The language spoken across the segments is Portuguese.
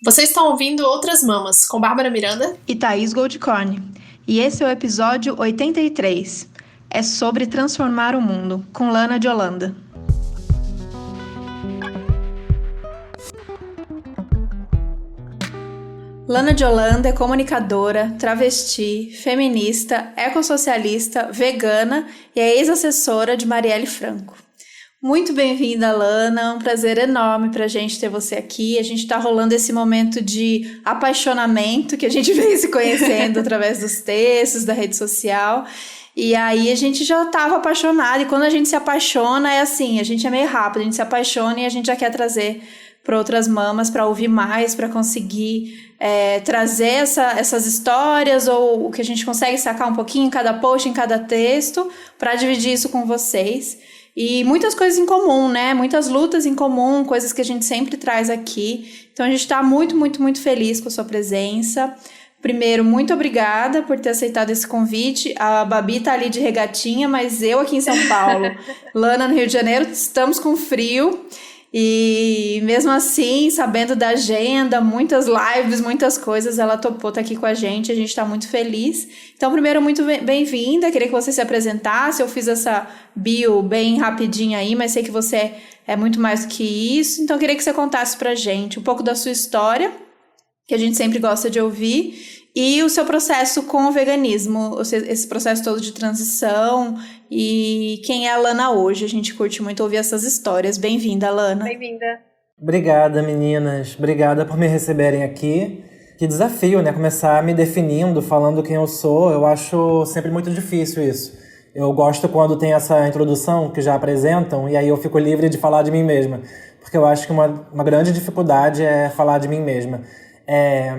Vocês estão ouvindo Outras Mamas, com Bárbara Miranda e Thaís Goldcorn. E esse é o episódio 83. É sobre transformar o mundo, com Lana de Holanda. Lana de Holanda é comunicadora, travesti, feminista, ecossocialista, vegana e é ex-assessora de Marielle Franco. Muito bem-vinda, Lana, é um prazer enorme pra gente ter você aqui. A gente tá rolando esse momento de apaixonamento que a gente vem se conhecendo através dos textos, da rede social. E aí a gente já tava apaixonada, e quando a gente se apaixona é assim, a gente é meio rápido, a gente se apaixona e a gente já quer trazer para outras mamas, para ouvir mais, para conseguir trazer essas histórias, ou o que a gente consegue sacar um pouquinho em cada post, em cada texto, para dividir isso com vocês. E muitas coisas em comum, né? Muitas lutas em comum, coisas que a gente sempre traz aqui. Então a gente está muito, muito, muito feliz com a sua presença. Primeiro, muito obrigada por ter aceitado esse convite. A Babi tá ali de regatinha, mas eu aqui em São Paulo, Lana no Rio de Janeiro, estamos com frio. E mesmo assim, sabendo da agenda, muitas lives, muitas coisas, ela topou estar aqui com a gente está muito feliz. Então, primeiro, muito bem-vinda, queria que você se apresentasse. Eu fiz essa bio bem rapidinha aí, mas sei que você é muito mais do que isso. Então, eu queria que você contasse pra gente um pouco da sua história, que a gente sempre gosta de ouvir, e o seu processo com o veganismo, esse processo todo de transição, e quem é a Lana hoje. A gente curte muito ouvir essas histórias. Bem-vinda, Lana. Bem-vinda. Obrigada, meninas. Obrigada por me receberem aqui. Que desafio, né? Começar me definindo, falando quem eu sou. Eu acho sempre muito difícil isso. Eu gosto quando tem essa introdução que já apresentam, e aí eu fico livre de falar de mim mesma. Porque eu acho que uma grande dificuldade é falar de mim mesma.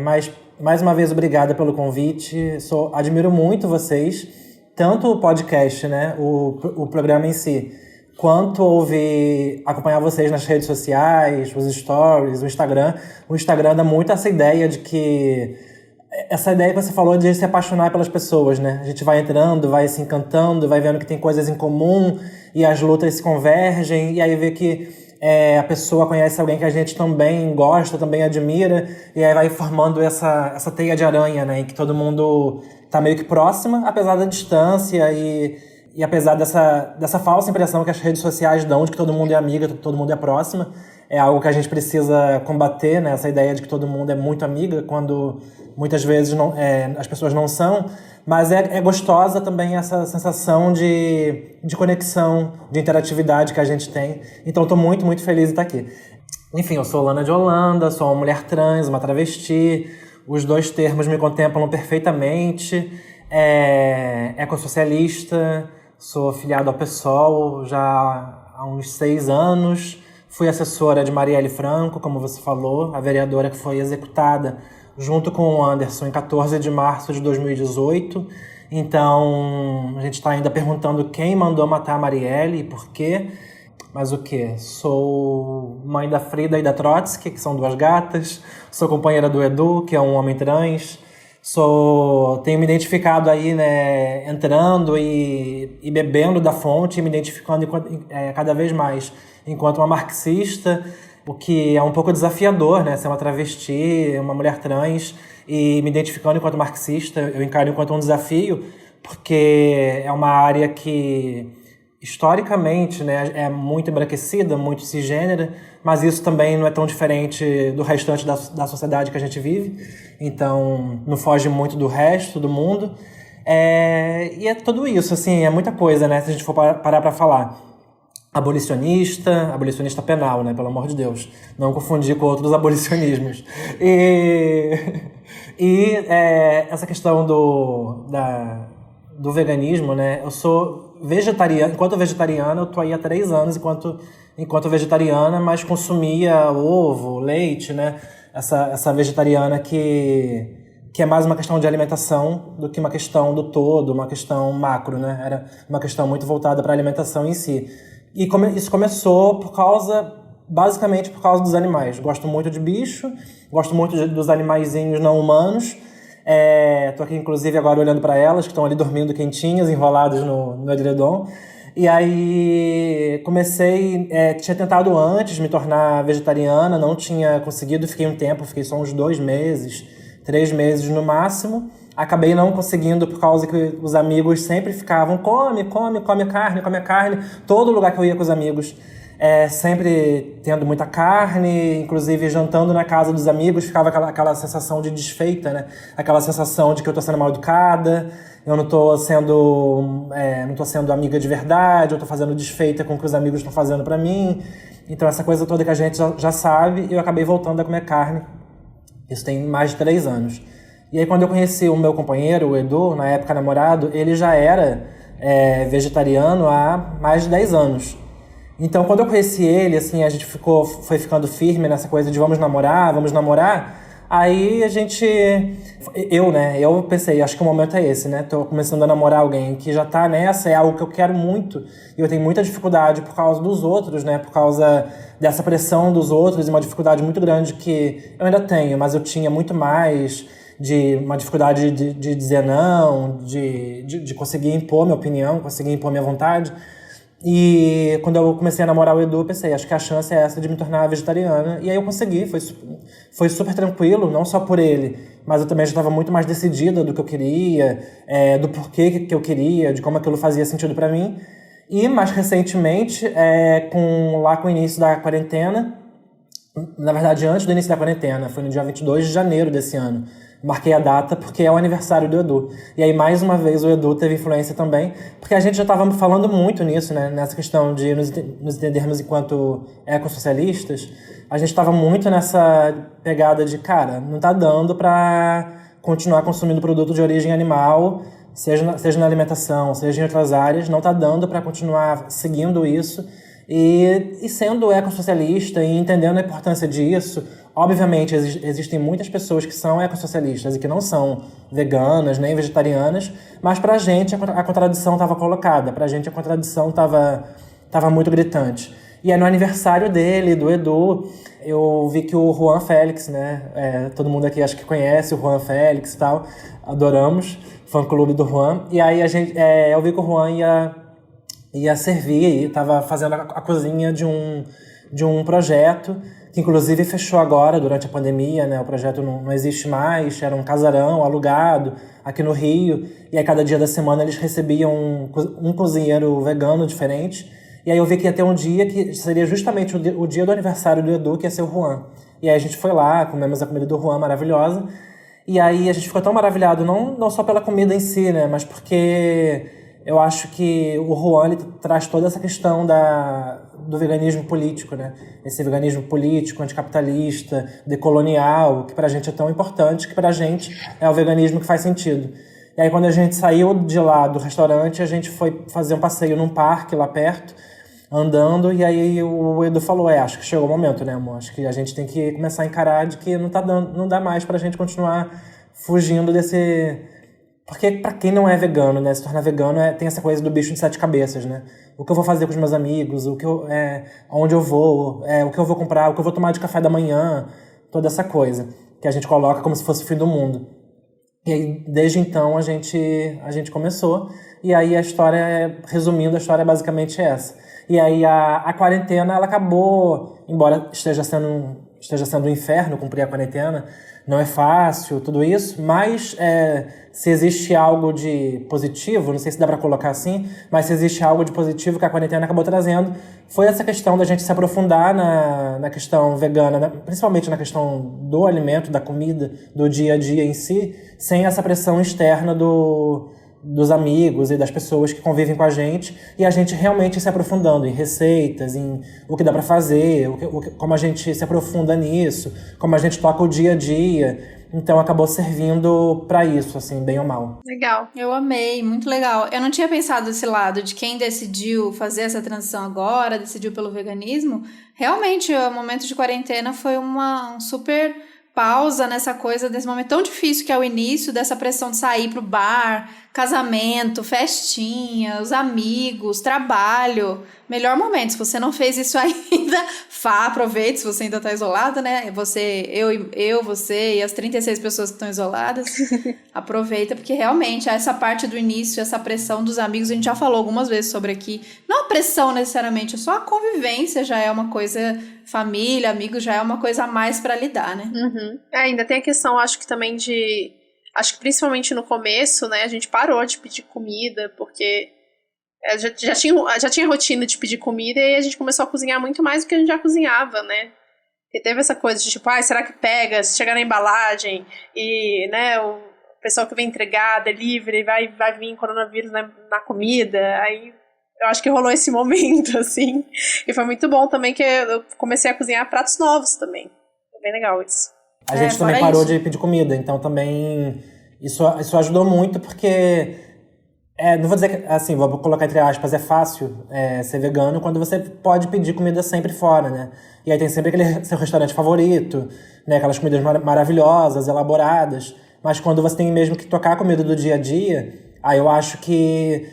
Mas, mais uma vez, obrigada pelo convite. Admiro muito vocês, tanto o podcast, né, o programa em si, quanto acompanhar vocês nas redes sociais, os stories, o Instagram. O Instagram dá muito essa ideia de que... Essa ideia que você falou de se apaixonar pelas pessoas, né? A gente vai entrando, vai se encantando, vai vendo que tem coisas em comum, e as lutas se convergem, e aí vê que a pessoa conhece alguém que a gente também gosta, também admira, e aí vai formando essa teia de aranha, né? Em que todo mundo tá meio que próxima, apesar da distância e apesar dessa falsa impressão que as redes sociais dão de que todo mundo é amiga, todo mundo é próxima. É algo que a gente precisa combater, né? Essa ideia de que todo mundo é muito amiga, quando muitas vezes as pessoas não são. Mas é gostosa também essa sensação de conexão, de interatividade que a gente tem. Então estou muito, muito feliz de estar aqui. Enfim, eu sou Lana de Holanda, sou uma mulher trans, uma travesti. Os dois termos me contemplam perfeitamente. Ecossocialista, sou filiado ao PSOL já há uns 6 anos. Fui assessora de Marielle Franco, como você falou, a vereadora que foi executada junto com o Anderson em 14 de março de 2018. Então, a gente está ainda perguntando quem mandou matar a Marielle e por quê. Mas o quê? Sou mãe da Frida e da Trotsky, que são 2 gatas. Sou companheira do Edu, que é um homem trans. Tenho me identificado aí, né, entrando e bebendo da fonte, e me identificando cada vez mais enquanto uma marxista, o que é um pouco desafiador, né, ser uma travesti, uma mulher trans, e me identificando enquanto marxista, eu encaro enquanto um desafio, porque é uma área que, historicamente, né, é muito embranquecida, muito cisgênera, mas isso também não é tão diferente do restante da sociedade que a gente vive, então não foge muito do resto do mundo. E é tudo isso, assim, é muita coisa, né, se a gente for parar para falar. Abolicionista penal, né, pelo amor de Deus, não confundir com outros abolicionismos. Essa questão do veganismo, né, eu sou vegetariana. Enquanto vegetariana, eu tô aí há 3 anos enquanto vegetariana, mas consumia ovo, leite, né? Essa vegetariana que é mais uma questão de alimentação do que uma questão do todo, uma questão macro, né? Era uma questão muito voltada para a alimentação em si. E isso começou basicamente por causa dos animais. Gosto muito de bicho, gosto muito dos animaizinhos não humanos. Tô aqui, inclusive, agora olhando para elas, que estão ali dormindo quentinhas, enroladas no edredom. E aí comecei, tinha tentado antes me tornar vegetariana, não tinha conseguido, fiquei um tempo, fiquei só uns 2 meses, 3 meses no máximo. Acabei não conseguindo por causa que os amigos sempre ficavam, come carne. Todo lugar que eu ia com os amigos, sempre tendo muita carne, inclusive jantando na casa dos amigos, ficava aquela sensação de desfeita, né? Aquela sensação de que eu tô sendo mal educada, eu não tô sendo amiga de verdade, eu tô fazendo desfeita com o que os amigos estão fazendo pra mim. Então essa coisa toda que a gente já sabe, eu acabei voltando a comer carne. Isso tem mais de 3 anos. E aí quando eu conheci o meu companheiro, o Edu, na época namorado, ele já era vegetariano há mais de 10 anos. Então quando eu conheci ele, assim, a gente foi ficando firme nessa coisa de vamos namorar. Aí eu pensei, acho que o momento é esse, né? Tô começando a namorar alguém que já tá nessa, é algo que eu quero muito. E eu tenho muita dificuldade por causa dos outros, né? Por causa dessa pressão dos outros e uma dificuldade muito grande que eu ainda tenho, mas eu tinha muito mais de uma dificuldade de dizer não, de conseguir impor minha opinião, conseguir impor minha vontade. E quando eu comecei a namorar o Edu, eu pensei, acho que a chance é essa de me tornar vegetariana. E aí eu consegui, foi super tranquilo, não só por ele, mas eu também já estava muito mais decidida do que eu queria, do porquê que eu queria, de como aquilo fazia sentido para mim. E mais recentemente, com o início da quarentena, na verdade antes do início da quarentena, foi no dia 22 de janeiro desse ano, marquei a data porque é o aniversário do Edu. E aí, mais uma vez, o Edu teve influência também, porque a gente já estava falando muito nisso, né? Nessa questão de nos entendermos enquanto ecossocialistas. A gente estava muito nessa pegada de, cara, não tá dando para continuar consumindo produto de origem animal, seja na alimentação, seja em outras áreas, não tá dando para continuar seguindo isso e sendo ecossocialista e entendendo a importância disso. Obviamente, existem muitas pessoas que são ecossocialistas e que não são veganas nem vegetarianas, mas pra gente a contradição estava colocada, pra gente a contradição estava muito gritante. E aí no aniversário dele, do Edu, eu vi que o Juan Félix, né, todo mundo aqui acho que conhece o Juan Félix e tal, adoramos, fã-clube do Juan, e aí eu vi que o Juan ia servir e estava fazendo a cozinha de um projeto que inclusive fechou agora durante a pandemia, né? O projeto não existe mais, era um casarão alugado aqui no Rio, e aí cada dia da semana eles recebiam um cozinheiro vegano diferente, e aí eu vi que ia ter um dia que seria justamente o dia do aniversário do Edu, que ia ser o Juan. E aí a gente foi lá, comemos a comida do Juan maravilhosa, e aí a gente ficou tão maravilhado, não só pela comida em si, né? Mas porque eu acho que o Juan ele traz toda essa questão do veganismo político, né? Esse veganismo político, anticapitalista, decolonial, que pra gente é tão importante, que pra gente é o veganismo que faz sentido. E aí quando a gente saiu de lá do restaurante, a gente foi fazer um passeio num parque lá perto, andando, e aí o Edu falou, acho que chegou o momento, né, amor? Acho que a gente tem que começar a encarar de que não dá mais pra gente continuar fugindo desse... Porque pra quem não é vegano, né, se tornar vegano tem essa coisa do bicho de 7 cabeças, né? O que eu vou fazer com os meus amigos, onde eu vou, o que eu vou comprar, o que eu vou tomar de café da manhã, toda essa coisa que a gente coloca como se fosse o fim do mundo. E aí, desde então, a gente começou, e aí resumindo, a história é basicamente essa. E aí a quarentena, ela acabou, embora esteja sendo um inferno cumprir a quarentena, não é fácil, tudo isso, mas se existe algo de positivo, não sei se dá pra colocar assim, mas se existe algo de positivo que a quarentena acabou trazendo, foi essa questão da gente se aprofundar na questão vegana, né? Principalmente na questão do alimento, da comida, do dia a dia em si, sem essa pressão externa dos amigos e das pessoas que convivem com a gente, e a gente realmente se aprofundando em receitas, em o que dá para fazer, como a gente se aprofunda nisso, como a gente toca o dia a dia. Então acabou servindo para isso, assim, bem ou mal. Legal, eu amei, muito legal. Eu não tinha pensado desse lado de quem decidiu fazer essa transição agora, decidiu pelo veganismo. Realmente, o momento de quarentena foi um super pausa nessa coisa, desse momento tão difícil que é o início, dessa pressão de sair pro bar, casamento, festinha, os amigos, trabalho, melhor momento. Se você não fez isso ainda, aproveite, se você ainda tá isolado, né? Você e as 36 pessoas que estão isoladas. Aproveita, porque realmente essa parte do início, essa pressão dos amigos, a gente já falou algumas vezes sobre aqui. Não a pressão necessariamente, só a convivência já é uma coisa, família, amigos, já é uma coisa a mais pra lidar, né? Uhum. Ainda tem a questão, acho que também acho que principalmente no começo, né, a gente parou de pedir comida, porque já tinha rotina de pedir comida e a gente começou a cozinhar muito mais do que a gente já cozinhava, né? Porque teve essa coisa de tipo, será que pega, se chegar na embalagem e, né, o pessoal que vem entregar, delivery, vai vir coronavírus na comida, aí eu acho que rolou esse momento, assim, e foi muito bom também que eu comecei a cozinhar pratos novos também, foi bem legal isso. A gente também parou de pedir comida, então também isso ajudou muito, porque não vou dizer que, assim, vou colocar entre aspas, é fácil ser vegano quando você pode pedir comida sempre fora, né? E aí tem sempre aquele seu restaurante favorito, né? Aquelas comidas maravilhosas, elaboradas. Mas quando você tem mesmo que tocar a comida do dia a dia, aí eu acho que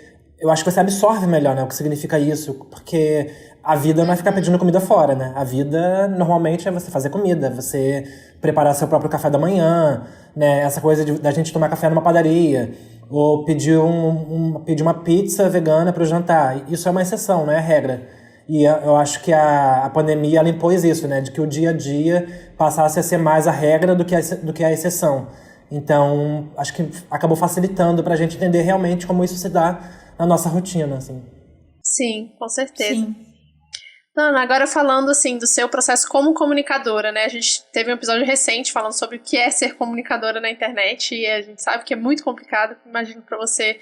você absorve melhor, né? O que significa isso. Porque a vida não é ficar pedindo comida fora, né? A vida, normalmente, é você fazer comida, você preparar seu próprio café da manhã, né? Essa coisa da gente tomar café numa padaria, ou pedir uma pizza vegana para o jantar. Isso é uma exceção, não é a regra. E eu acho que a pandemia, ela impôs isso, né? De que o dia a dia passasse a ser mais a regra do que a exceção. Então, acho que acabou facilitando pra gente entender realmente como isso se dá na nossa rotina, assim. Sim, com certeza. Sim. Ana, agora falando, assim, do seu processo como comunicadora, né? A gente teve um episódio recente falando sobre o que é ser comunicadora na internet e a gente sabe que é muito complicado. Imagino que pra você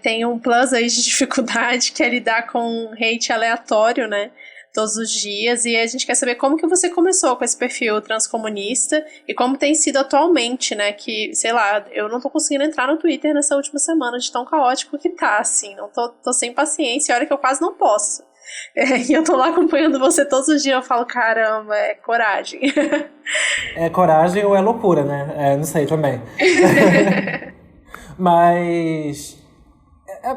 tem um plus aí de dificuldade, que é lidar com hate aleatório, né? Todos os dias, e a gente quer saber como que você começou com esse perfil transcomunista e como tem sido atualmente, né, que, sei lá, eu não tô conseguindo entrar no Twitter nessa última semana de tão caótico que tá, assim, não tô sem paciência, olha que eu quase não posso. E eu tô lá acompanhando você todos os dias, eu falo, caramba, é coragem. É coragem ou é loucura, né? Não sei também. Mas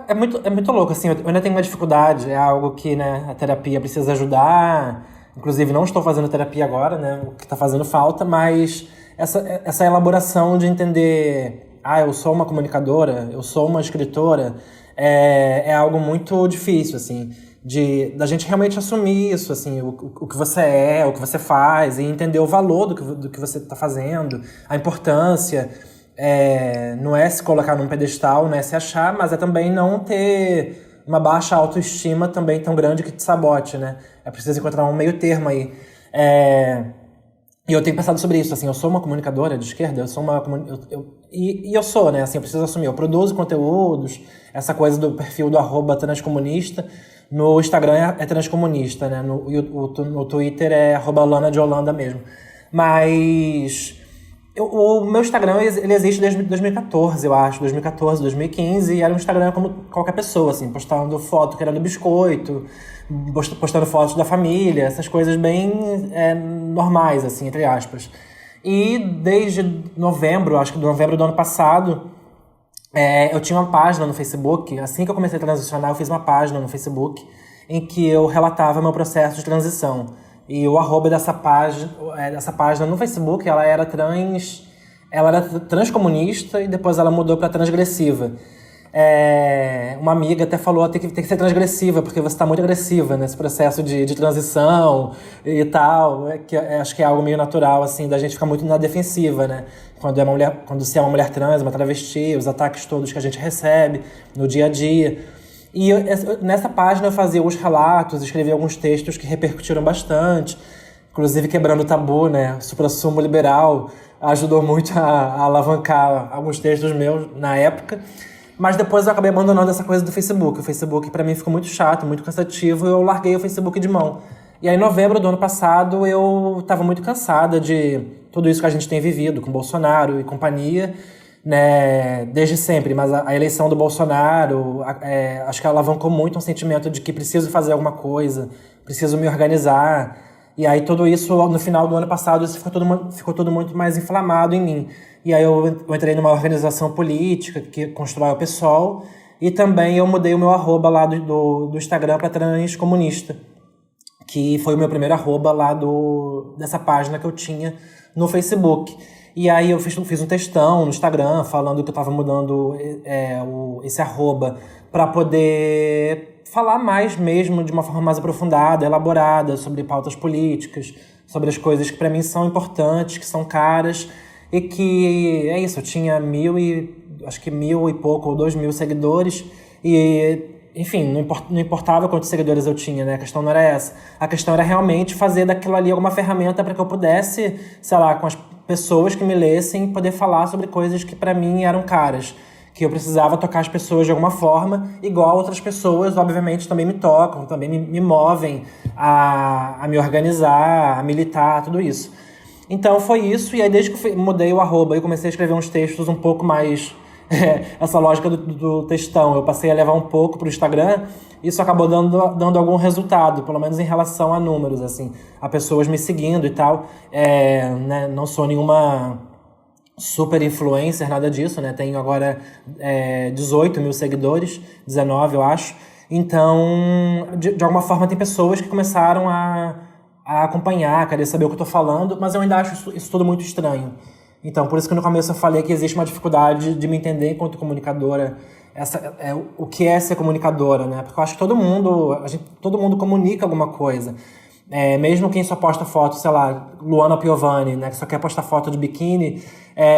é muito louco, assim, eu ainda tenho uma dificuldade, é algo que, né, a terapia precisa ajudar, inclusive não estou fazendo terapia agora, né, o que está fazendo falta, mas essa elaboração de entender, eu sou uma comunicadora, eu sou uma escritora, é algo muito difícil, assim, da gente realmente assumir isso, assim, o que você é, o que você faz, e entender o valor do que você está fazendo, a importância. Não é se colocar num pedestal, não é se achar, mas é também não ter uma baixa autoestima também tão grande que te sabote, né? É preciso encontrar um meio termo aí. E eu tenho pensado sobre isso, assim, eu sou uma comunicadora de esquerda, eu sou e eu sou, né? Assim, eu preciso assumir, eu produzo conteúdos, essa coisa do perfil do @transcomunista, no Instagram é transcomunista, né? No Twitter é @Lana de Holanda mesmo. Mas o meu Instagram, ele existe desde 2014, eu acho. 2014, 2015. E era um Instagram como qualquer pessoa, assim. Postando foto querendo biscoito, postando fotos da família. Essas coisas bem normais, assim, entre aspas. E desde novembro, acho que novembro do ano passado, eu tinha uma página no Facebook. Assim que eu comecei a transicionar, eu fiz uma página no Facebook em que eu relatava meu processo de transição. E o @ dessa página no Facebook, ela era transcomunista e depois ela mudou para transgressiva. Uma amiga até falou, tem que ser transgressiva, porque você está muito agressiva nesse processo de transição e tal. Acho que é algo meio natural, assim, da gente ficar muito na defensiva, né? Quando se é uma mulher trans, uma travesti, os ataques todos que a gente recebe no dia a dia. E nessa página eu fazia alguns relatos, escrevia alguns textos que repercutiram bastante, inclusive quebrando o tabu, né? O suprassumo liberal ajudou muito a alavancar alguns textos meus na época. Mas depois eu acabei abandonando essa coisa do Facebook. O Facebook pra mim ficou muito chato, muito cansativo, e eu larguei o Facebook de mão. E aí em novembro do ano passado eu tava muito cansada de tudo isso que a gente tem vivido com Bolsonaro e companhia, né, desde sempre, mas a eleição do Bolsonaro, acho que alavancou muito um sentimento de que preciso fazer alguma coisa, preciso me organizar. E aí tudo isso, no final do ano passado, isso ficou tudo muito mais inflamado em mim. E aí eu entrei numa organização política que constrói o PSOL, E também eu mudei o meu arroba lá do Instagram para transcomunista, que foi o meu primeiro arroba lá dessa página que eu tinha no Facebook. E aí eu fiz um textão no Instagram falando que eu estava mudando esse arroba para poder falar mais mesmo, de uma forma mais aprofundada, elaborada, sobre pautas políticas, sobre as coisas que para mim são importantes, que são caras, e que é isso, eu tinha 1.000 e pouco, ou 2.000 seguidores, e enfim, não importava quantos seguidores eu tinha, né? A questão não era essa. A questão era realmente fazer daquilo ali alguma ferramenta para que eu pudesse, sei lá, com as pessoas que me lessem, poder falar sobre coisas que para mim eram caras. Que eu precisava tocar as pessoas de alguma forma, igual outras pessoas, obviamente, também me tocam, também me movem a me organizar, a militar, tudo isso. Então foi isso, e aí desde que eu mudei o arroba e comecei a escrever uns textos um pouco mais... essa lógica do textão, eu passei a levar um pouco pro Instagram, isso acabou dando algum resultado, pelo menos em relação a números, assim, a pessoas me seguindo e tal. Né, não sou nenhuma super influencer, nada disso, né? Tenho agora 18 mil seguidores, 19 eu acho. Então, de alguma forma, tem pessoas que começaram a acompanhar, a querer saber o que eu tô falando, mas eu ainda acho isso tudo muito estranho. Então, por isso que no começo eu falei que existe uma dificuldade de me entender enquanto comunicadora, o que é ser comunicadora, né? Porque eu acho que todo mundo comunica alguma coisa. Mesmo quem só posta foto, sei lá, Luana Piovani, né? Que só quer postar foto de biquíni,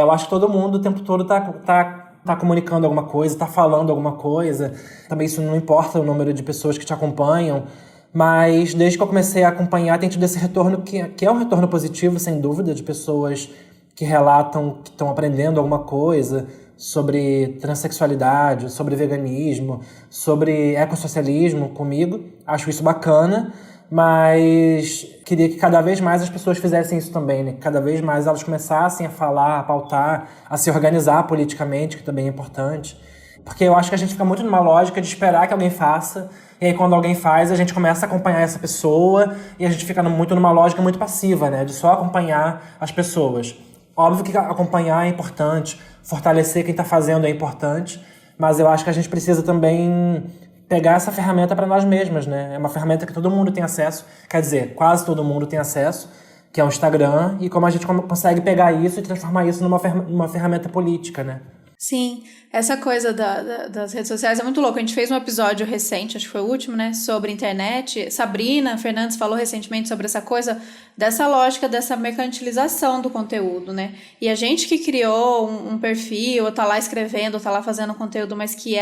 eu acho que todo mundo o tempo todo tá comunicando alguma coisa, tá falando alguma coisa. Também isso não importa o número de pessoas que te acompanham. Mas desde que eu comecei a acompanhar, tem tido esse retorno que é um retorno positivo, sem dúvida, de pessoas que relatam que estão aprendendo alguma coisa sobre transexualidade, sobre veganismo, sobre ecossocialismo comigo. Acho isso bacana, mas queria que cada vez mais as pessoas fizessem isso também, né? Que cada vez mais elas começassem a falar, a pautar, a se organizar politicamente, que também é importante. Porque eu acho que a gente fica muito numa lógica de esperar que alguém faça, e aí quando alguém faz, a gente começa a acompanhar essa pessoa, e a gente fica muito numa lógica muito passiva, né? De só acompanhar as pessoas. Óbvio que acompanhar é importante, fortalecer quem está fazendo é importante, mas eu acho que a gente precisa também pegar essa ferramenta para nós mesmas, né? É uma ferramenta que todo mundo tem acesso, quer dizer, quase todo mundo tem acesso, que é o Instagram, e como a gente consegue pegar isso e transformar isso numa ferramenta política, né? Sim, essa coisa das redes sociais é muito louca. A gente fez um episódio recente, acho que foi o último, né, sobre internet. Sabrina Fernandes falou recentemente sobre essa coisa, dessa lógica, dessa mercantilização do conteúdo, né? E a gente que criou um perfil, ou tá lá escrevendo, ou tá lá fazendo conteúdo, mas que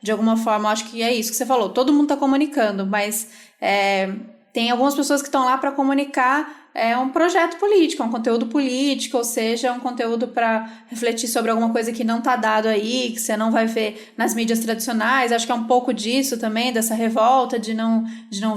de alguma forma, acho que é isso que você falou, todo mundo tá comunicando, mas tem algumas pessoas que estão lá para comunicar um projeto político, um conteúdo político, ou seja, um conteúdo para refletir sobre alguma coisa que não está dado aí, que você não vai ver nas mídias tradicionais. Acho que é um pouco disso também, dessa revolta de não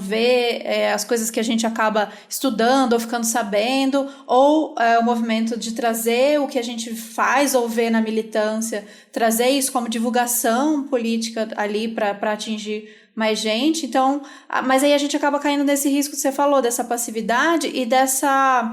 ver as coisas que a gente acaba estudando ou ficando sabendo, ou o movimento de trazer o que a gente faz ou vê na militância, trazer isso como divulgação política ali para atingir mais gente. Então, mas aí a gente acaba caindo nesse risco que você falou, dessa passividade e dessa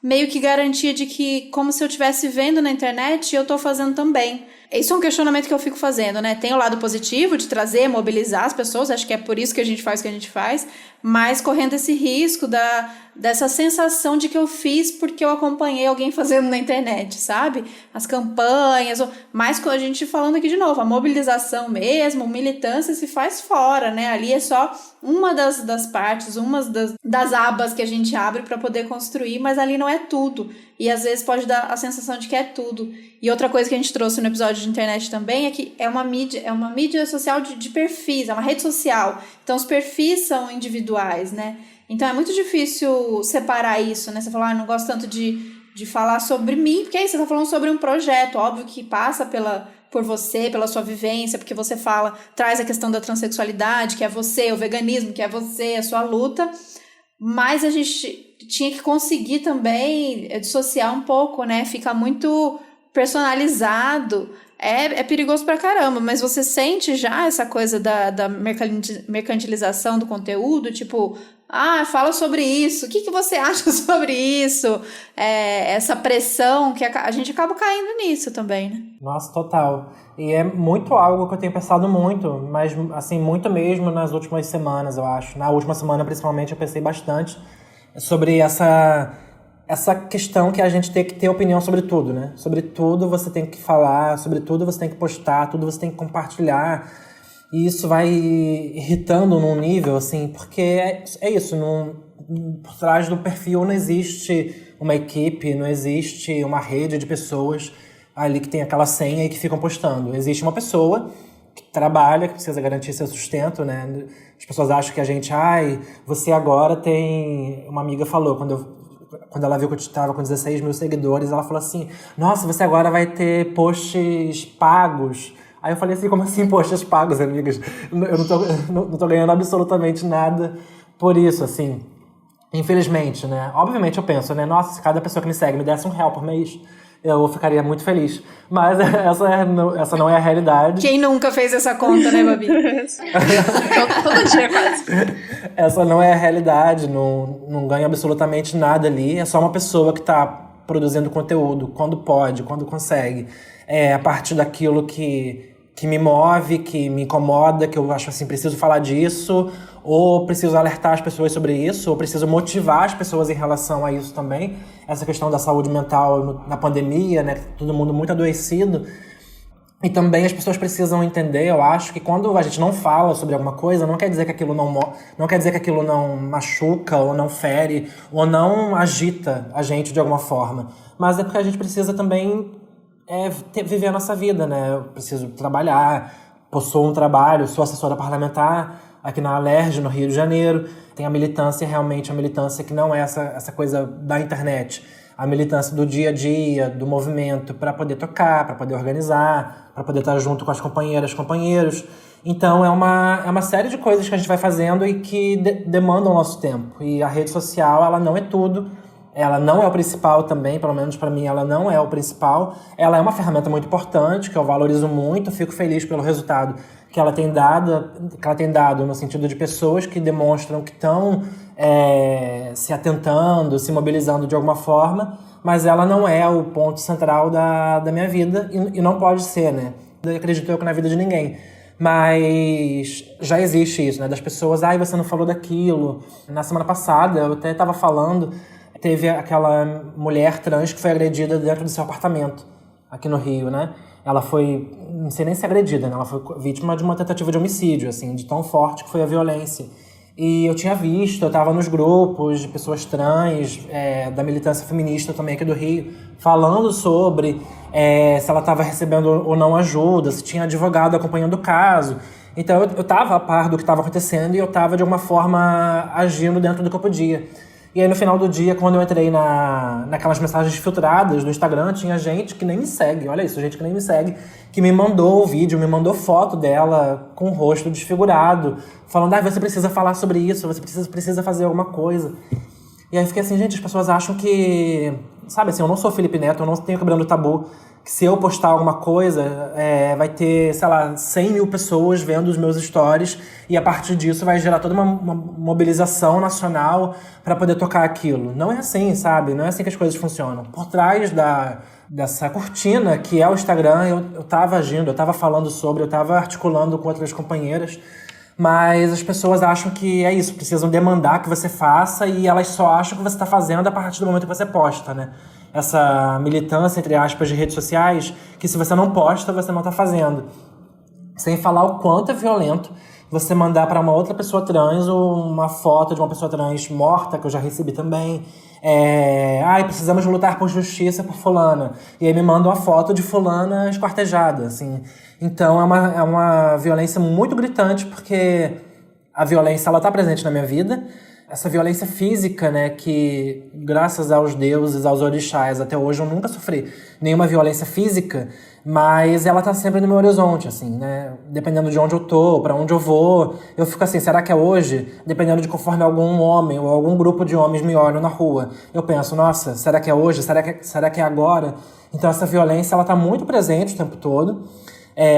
meio que garantia de que, como se eu estivesse vendo na internet, eu estou fazendo também. Isso é um questionamento que eu fico fazendo, né? Tem o lado positivo de trazer, mobilizar as pessoas, acho que é por isso que a gente faz o que a gente faz, mas correndo esse risco dessa sensação de que eu fiz porque eu acompanhei alguém fazendo na internet, sabe? As campanhas, mas com a gente falando aqui de novo, a mobilização mesmo, militância se faz fora, né? Ali é só uma das partes, uma das abas que a gente abre para poder construir, mas ali não é tudo. E às vezes pode dar a sensação de que é tudo. E outra coisa que a gente trouxe no episódio de internet também é que é uma mídia social de perfis, é uma rede social. Então os perfis são individuais, né? Então é muito difícil separar isso, né? Você fala, não gosto tanto de falar sobre mim, porque aí você tá falando sobre um projeto, óbvio que passa por você, pela sua vivência, porque você traz a questão da transexualidade, que é você, o veganismo, que é você, a sua luta, mas a gente tinha que conseguir também dissociar um pouco, né? Fica muito personalizado, é perigoso pra caramba, mas você sente já essa coisa da mercantilização do conteúdo, tipo, Fala sobre isso. O que você acha sobre isso? Essa pressão que a gente acaba caindo nisso também, né? Nossa, total. E é muito algo que eu tenho pensado muito, mas assim, muito mesmo nas últimas semanas, eu acho. Na última semana, principalmente, eu pensei bastante sobre essa questão que a gente tem que ter opinião sobre tudo, né? Sobre tudo você tem que falar, sobre tudo você tem que postar, tudo você tem que compartilhar. E isso vai irritando num nível, assim, porque é isso, por trás do perfil não existe uma equipe, não existe uma rede de pessoas ali que tem aquela senha e que ficam postando. Existe uma pessoa que trabalha, que precisa garantir seu sustento, né? As pessoas acham que a gente, você agora tem... Uma amiga falou, quando ela viu que eu estava com 16 mil seguidores, ela falou assim, nossa, você agora vai ter posts pagos. Aí eu falei assim, como assim posts pagos, amigas? Eu não tô ganhando absolutamente nada por isso, assim. Infelizmente, né? Obviamente eu penso, né? Nossa, se cada pessoa que me segue me desse R$1 por mês, eu ficaria muito feliz. Mas essa não é a realidade. Quem nunca fez essa conta, né, Babi? Todo dia, quase. Essa não é a realidade, não ganha absolutamente nada ali. É só uma pessoa que tá produzindo conteúdo quando pode, quando consegue. A partir daquilo que me move, que me incomoda, que eu acho assim, preciso falar disso, ou preciso alertar as pessoas sobre isso, ou preciso motivar as pessoas em relação a isso também. Essa questão da saúde mental na pandemia, né? Todo mundo muito adoecido. E também as pessoas precisam entender, eu acho, que quando a gente não fala sobre alguma coisa, não quer dizer que aquilo não quer dizer que aquilo não machuca, ou não fere, ou não agita a gente de alguma forma. Mas é porque a gente precisa também viver a nossa vida, né? Eu preciso trabalhar, possuo um trabalho, sou assessora parlamentar aqui na Alerj, no Rio de Janeiro. Tem a militância, realmente, a militância que não é essa coisa da internet. A militância do dia a dia, do movimento, para poder tocar, para poder organizar, para poder estar junto com as companheiras, companheiros. Então, é uma série de coisas que a gente vai fazendo e que demandam o nosso tempo. E a rede social, ela não é tudo. Ela não é o principal também, pelo menos para mim, ela não é o principal. Ela é uma ferramenta muito importante, que eu valorizo muito, fico feliz pelo resultado que ela tem dado no sentido de pessoas que demonstram que estão se atentando, se mobilizando de alguma forma, mas ela não é o ponto central da minha vida e não pode ser, né? Eu acredito que na vida de ninguém. Mas já existe isso, né? Das pessoas, você não falou daquilo. Na semana passada, eu até estava falando... Teve aquela mulher trans que foi agredida dentro do seu apartamento, aqui no Rio, né? Ela foi, não sei nem se agredida, né? Ela foi vítima de uma tentativa de homicídio, assim, de tão forte que foi a violência. E eu tinha visto, eu estava nos grupos de pessoas trans, da militância feminista também aqui do Rio, falando sobre se ela estava recebendo ou não ajuda, se tinha advogado acompanhando o caso. Então eu estava a par do que estava acontecendo e eu estava, de alguma forma, agindo dentro do que eu podia. E aí, no final do dia, quando eu entrei naquelas mensagens filtradas do Instagram, tinha gente que nem me segue, olha isso, gente que nem me segue, que me mandou o vídeo, me mandou foto dela com o rosto desfigurado, falando, você precisa falar sobre isso, você precisa fazer alguma coisa. E aí eu fiquei assim, gente, as pessoas acham que, sabe assim, eu não sou Felipe Neto, eu não tenho quebrando tabu, que se eu postar alguma coisa, vai ter, 100 mil pessoas vendo os meus stories e a partir disso vai gerar toda uma mobilização nacional para poder tocar aquilo. Não é assim, sabe? Não é assim que as coisas funcionam. Por trás dessa cortina que é o Instagram, eu tava agindo, eu tava falando sobre, eu tava articulando com outras companheiras, mas as pessoas acham que é isso, precisam demandar que você faça e elas só acham que você está fazendo a partir do momento que você posta, né? Essa militância, entre aspas, de redes sociais, que se você não posta, você não tá fazendo. Sem falar o quanto é violento você mandar para uma outra pessoa trans uma foto de uma pessoa trans morta, que eu já recebi também. Precisamos lutar por justiça por fulana. E aí me manda uma foto de fulana esquartejada, assim. Então é uma violência muito gritante, porque a violência, ela tá presente na minha vida. Essa violência física, né, que graças aos deuses, aos orixás, até hoje eu nunca sofri nenhuma violência física, mas ela tá sempre no meu horizonte, assim, né, dependendo de onde eu tô, pra onde eu vou, eu fico assim, será que é hoje? Dependendo de conforme algum homem ou algum grupo de homens me olham na rua, eu penso, nossa, será que é hoje? Será que é agora? Então essa violência, ela tá muito presente o tempo todo,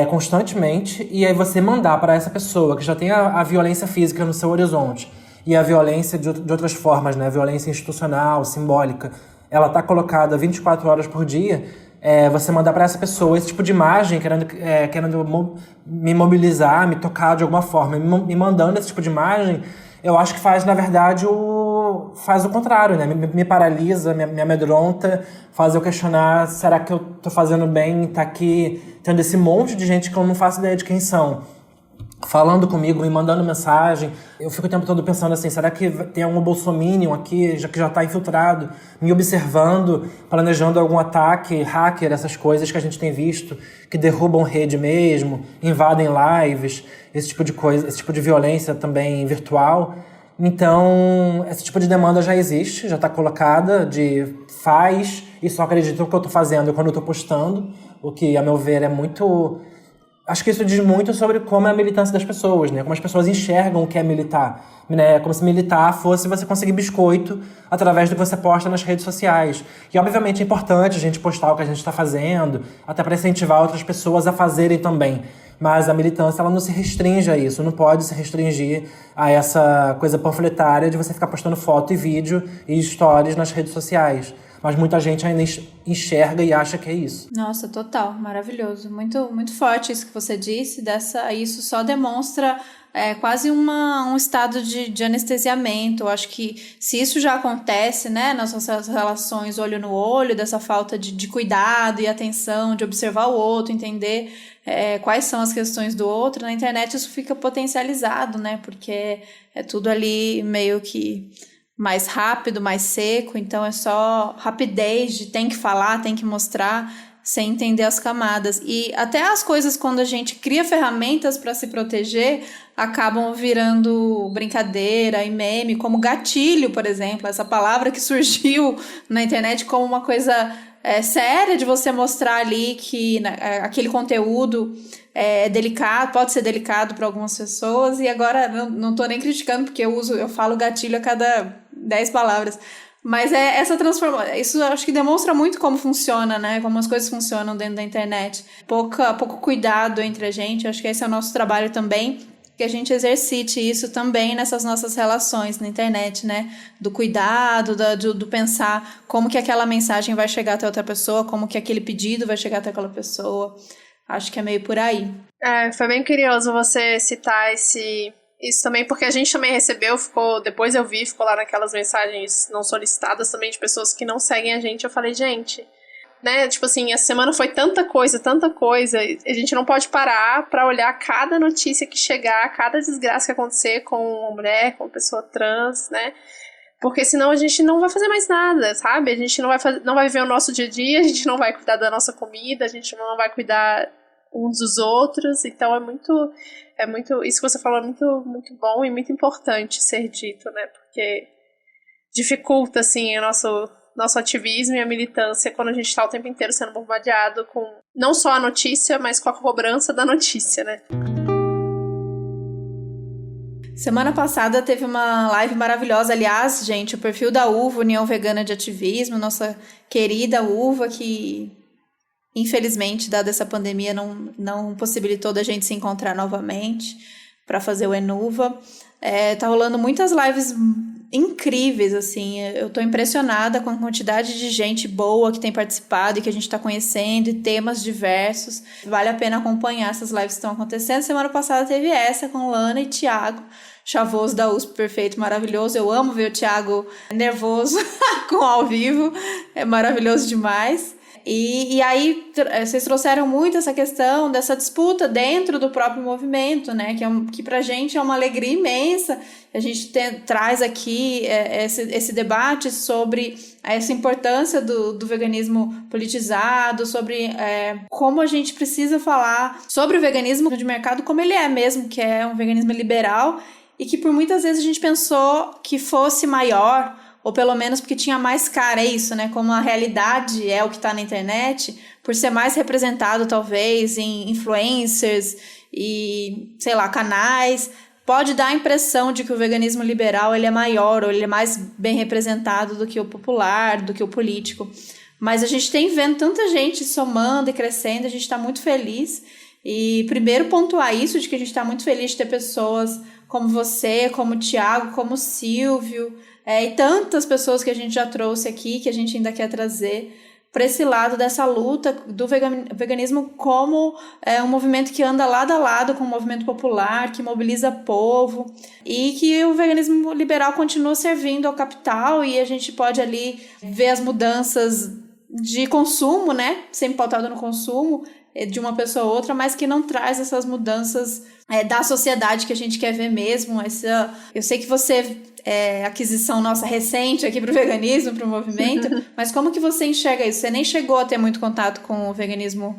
constantemente, e aí você mandar para essa pessoa que já tem a violência física no seu horizonte, e a violência de outras formas, né? A violência institucional, simbólica, ela está colocada 24 horas por dia. Você mandar para essa pessoa esse tipo de imagem, querendo me mobilizar, me tocar de alguma forma, me mandando esse tipo de imagem, eu acho que faz, na verdade, faz o contrário, né? Me paralisa, me amedronta, faz eu questionar, será que eu tô fazendo bem em estar aqui tendo esse monte de gente que eu não faço ideia de quem são, falando comigo, me mandando mensagem. Eu fico o tempo todo pensando assim, será que tem algum bolsominion aqui, que já está infiltrado, me observando, planejando algum ataque, hacker, essas coisas que a gente tem visto, que derrubam rede mesmo, invadem lives, esse tipo de coisa, esse tipo de violência também virtual. Então, esse tipo de demanda já existe, já está colocada, faz e só acredita no que eu estou fazendo quando eu estou postando, o que, a meu ver, é muito... Acho que isso diz muito sobre como é a militância das pessoas, né? Como as pessoas enxergam o que é militar, né? Como se militar fosse você conseguir biscoito através do que você posta nas redes sociais. E, obviamente, é importante a gente postar o que a gente está fazendo, até para incentivar outras pessoas a fazerem também. Mas a militância, ela não se restringe a isso, não pode se restringir a essa coisa panfletária de você ficar postando foto e vídeo e stories nas redes sociais. Mas muita gente ainda enxerga e acha que é isso. Nossa, total, maravilhoso. Muito, muito forte isso que você disse. Isso só demonstra quase um estado de anestesiamento. Eu acho que se isso já acontece, né, nas nossas relações olho no olho, dessa falta de cuidado e atenção, de observar o outro, entender quais são as questões do outro, na internet isso fica potencializado, né, porque é tudo ali meio que mais rápido, mais seco, então é só rapidez de tem que falar, tem que mostrar, sem entender as camadas. E até as coisas, quando a gente cria ferramentas para se proteger, acabam virando brincadeira e meme, como gatilho, por exemplo, essa palavra que surgiu na internet como uma coisa séria de você mostrar ali que aquele conteúdo é delicado, pode ser delicado para algumas pessoas, e agora não tô nem criticando, porque eu falo gatilho a cada 10 palavras, mas essa transformação, isso eu acho que demonstra muito como funciona, né, como as coisas funcionam dentro da internet, pouco cuidado entre a gente. Eu acho que esse é o nosso trabalho também, que a gente exercite isso também nessas nossas relações na internet, né, do cuidado, do pensar como que aquela mensagem vai chegar até outra pessoa, como que aquele pedido vai chegar até aquela pessoa. Acho que é meio por aí. Foi bem curioso você citar isso também, porque a gente também recebeu, depois eu vi, ficou lá naquelas mensagens não solicitadas também de pessoas que não seguem a gente. Eu falei, gente, né, tipo assim, essa semana foi tanta coisa, a gente não pode parar pra olhar cada notícia que chegar, cada desgraça que acontecer com uma mulher, com uma pessoa trans, né, porque senão a gente não vai fazer mais nada, sabe, a gente não vai viver o nosso dia a dia, a gente não vai cuidar da nossa comida, a gente não vai cuidar uns dos outros. Então é muito, isso que você falou é muito, muito bom e muito importante ser dito, né, porque dificulta, assim, o nosso ativismo e a militância quando a gente está o tempo inteiro sendo bombardeado com não só a notícia, mas com a cobrança da notícia, né. Semana passada teve uma live maravilhosa, aliás, gente, o perfil da UVA, União Vegana de Ativismo, nossa querida UVA, que infelizmente, dada essa pandemia, não possibilitou da gente se encontrar novamente para fazer o Enuva. Tá rolando muitas lives incríveis, assim, eu tô impressionada com a quantidade de gente boa que tem participado e que a gente tá conhecendo, e temas diversos. Vale a pena acompanhar essas lives que estão acontecendo. Semana passada teve essa com Lana e Thiago Chavoso da USP, perfeito, maravilhoso. Eu amo ver o Thiago nervoso com ao vivo, é maravilhoso demais. E aí vocês trouxeram muito essa questão dessa disputa dentro do próprio movimento, né? Que pra gente é uma alegria imensa. A gente traz aqui esse debate sobre essa importância do veganismo politizado, sobre como a gente precisa falar sobre o veganismo de mercado como ele é mesmo, que é um veganismo liberal, e que por muitas vezes a gente pensou que fosse maior, ou pelo menos porque tinha mais cara, é isso, né? Como a realidade é o que está na internet, por ser mais representado, talvez, em influencers e, sei lá, canais, pode dar a impressão de que o veganismo liberal ele é maior, ou ele é mais bem representado do que o popular, do que o político. Mas a gente tem vendo tanta gente somando e crescendo, a gente está muito feliz. E primeiro pontuar isso, de que a gente está muito feliz de ter pessoas como você, como o Thiago, como o Silvio, e tantas pessoas que a gente já trouxe aqui, que a gente ainda quer trazer, para esse lado dessa luta do veganismo como um movimento que anda lado a lado com o movimento popular, que mobiliza povo, e que o veganismo liberal continua servindo ao capital, e a gente pode ali ver as mudanças de consumo, né, sempre pautado no consumo de uma pessoa ou outra, mas que não traz essas mudanças da sociedade que a gente quer ver mesmo. Eu sei que você aquisição nossa recente aqui para o veganismo, para o movimento, mas como que você enxerga isso? Você nem chegou a ter muito contato com o veganismo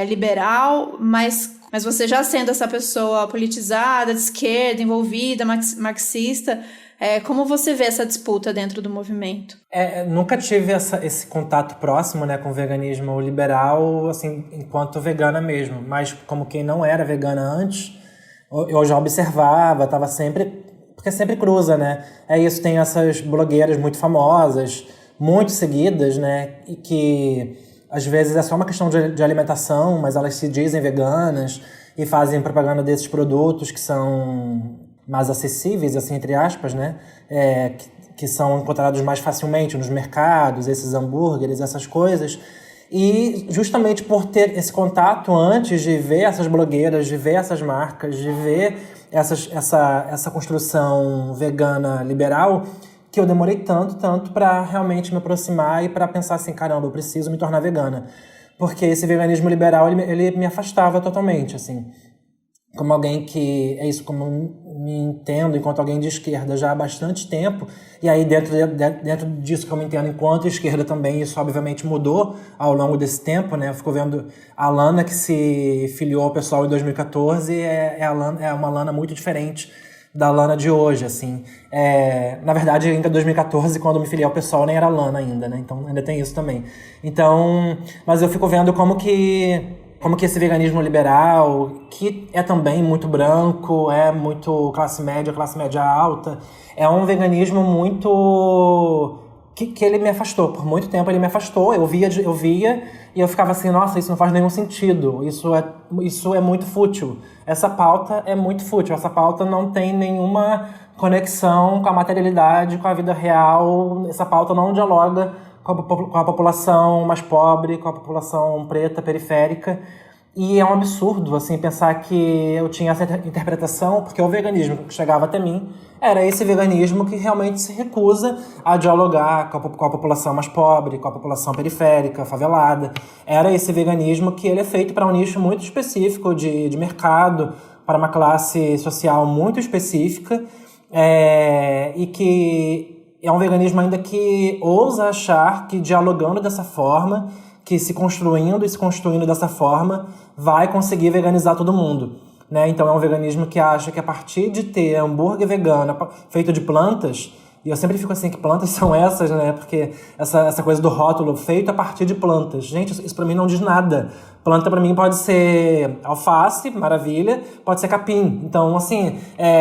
liberal, mas você já sendo essa pessoa politizada, de esquerda, envolvida, marxista, como você vê essa disputa dentro do movimento? Nunca tive esse contato próximo, né, com o veganismo liberal, assim, enquanto vegana mesmo, mas como quem não era vegana antes, eu já observava, estava sempre... Porque sempre cruza, né? Isso, tem essas blogueiras muito famosas, muito seguidas, né? E que às vezes é só uma questão de alimentação, mas elas se dizem veganas e fazem propaganda desses produtos que são mais acessíveis, assim, entre aspas, né? Que são encontrados mais facilmente nos mercados, esses hambúrgueres, essas coisas. E justamente por ter esse contato antes de ver essas blogueiras, de ver essas marcas, de ver essa construção vegana liberal, que eu demorei tanto para realmente me aproximar e para pensar assim, caramba, eu preciso me tornar vegana. Porque esse veganismo liberal, ele me afastava totalmente, assim. Como alguém que, como me entendo enquanto alguém de esquerda já há bastante tempo, e aí dentro disso que eu me entendo enquanto esquerda também, isso obviamente mudou ao longo desse tempo, né? Eu fico vendo a Lana que se filiou ao pessoal em 2014, é uma Lana muito diferente da Lana de hoje, assim. Na verdade, ainda em 2014, quando eu me filiei ao pessoal, nem era Lana ainda, né? Então ainda tem isso também. Então, mas eu fico vendo como que esse veganismo liberal, que é também muito branco, é muito classe média alta, é um veganismo muito... que ele me afastou. Por muito tempo ele me afastou. Eu via e eu ficava assim, nossa, isso não faz nenhum sentido. Isso é muito fútil. Essa pauta é muito fútil. Essa pauta não tem nenhuma conexão com a materialidade, com a vida real. Essa pauta não dialoga com a população mais pobre, com a população preta, periférica. E é um absurdo, assim, pensar que eu tinha essa interpretação, porque o veganismo que chegava até mim era esse veganismo que realmente se recusa a dialogar com a população mais pobre, com a população periférica, favelada. Era esse veganismo que ele é feito para um nicho muito específico de mercado, para uma classe social muito específica, e que é um veganismo ainda que ousa achar que dialogando dessa forma, que se construindo dessa forma, vai conseguir veganizar todo mundo, né? Então é um veganismo que acha que a partir de ter hambúrguer vegano feito de plantas, e eu sempre fico assim, que plantas são essas, né? Porque essa coisa do rótulo feito a partir de plantas. Gente, isso pra mim não diz nada. Planta pra mim pode ser alface, maravilha, pode ser capim. Então, assim,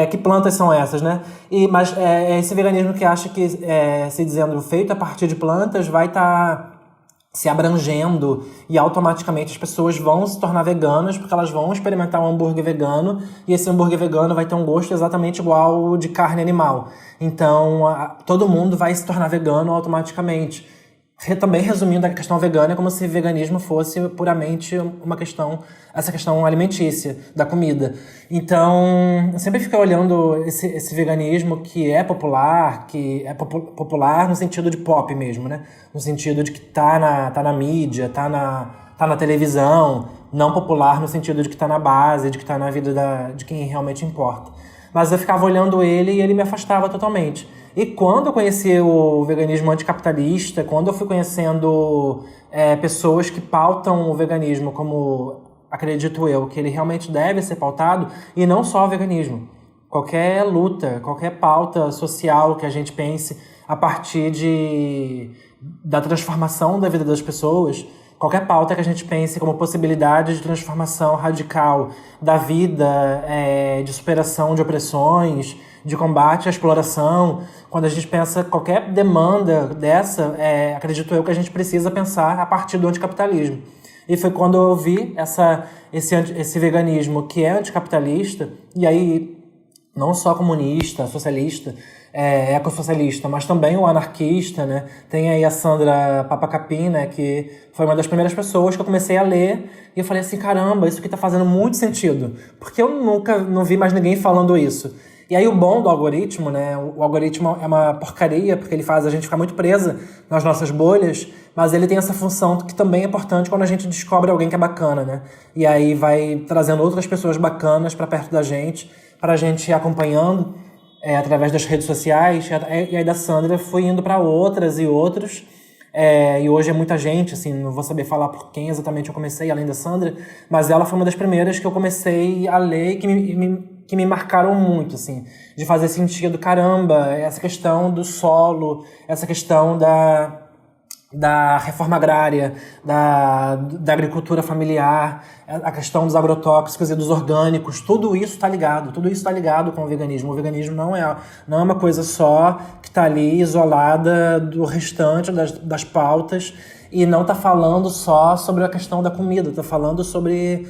que plantas são essas, né? Mas esse veganismo que acha que, se dizendo feito a partir de plantas, vai estar se abrangendo e automaticamente as pessoas vão se tornar veganas porque elas vão experimentar um hambúrguer vegano e esse hambúrguer vegano vai ter um gosto exatamente igual ao de carne animal. Então, todo mundo vai se tornar vegano automaticamente. Também resumindo a questão vegana, é como se veganismo fosse puramente essa questão alimentícia, da comida. Então, eu sempre fico olhando esse veganismo que é popular no sentido de pop mesmo, né? No sentido de que tá na mídia, tá na televisão, não popular no sentido de que tá na base, de que tá na vida de quem realmente importa. Mas eu ficava olhando ele e ele me afastava totalmente. E quando eu conheci o veganismo anticapitalista, quando eu fui conhecendo pessoas que pautam o veganismo como, acredito eu, que ele realmente deve ser pautado, e não só o veganismo. Qualquer luta, qualquer pauta social que a gente pense a partir da transformação da vida das pessoas, qualquer pauta que a gente pense como possibilidade de transformação radical da vida, de superação de opressões, de combate à exploração, quando a gente pensa qualquer demanda dessa, acredito eu que a gente precisa pensar a partir do anticapitalismo. E foi quando eu vi esse veganismo que é anticapitalista, e aí não só comunista, socialista, ecossocialista, mas também o anarquista, né? Tem aí a Sandra Papacapim, né, que foi uma das primeiras pessoas que eu comecei a ler e eu falei assim, caramba, isso aqui tá fazendo muito sentido, porque eu não vi mais ninguém falando isso. E aí o bom do algoritmo, né, o algoritmo é uma porcaria, porque ele faz a gente ficar muito presa nas nossas bolhas, mas ele tem essa função que também é importante quando a gente descobre alguém que é bacana, né? E aí vai trazendo outras pessoas bacanas para perto da gente, para a gente ir acompanhando através das redes sociais. E aí da Sandra fui indo para outras e outros. E hoje é muita gente, assim, não vou saber falar por quem exatamente eu comecei, além da Sandra, mas ela foi uma das primeiras que eu comecei a ler e que me marcaram muito, assim, de fazer sentido, caramba, essa questão do solo, essa questão da reforma agrária, da agricultura familiar, a questão dos agrotóxicos e dos orgânicos, tudo isso está ligado com o veganismo. O veganismo não é uma coisa só que está ali isolada do restante das pautas e não está falando só sobre a questão da comida, está falando sobre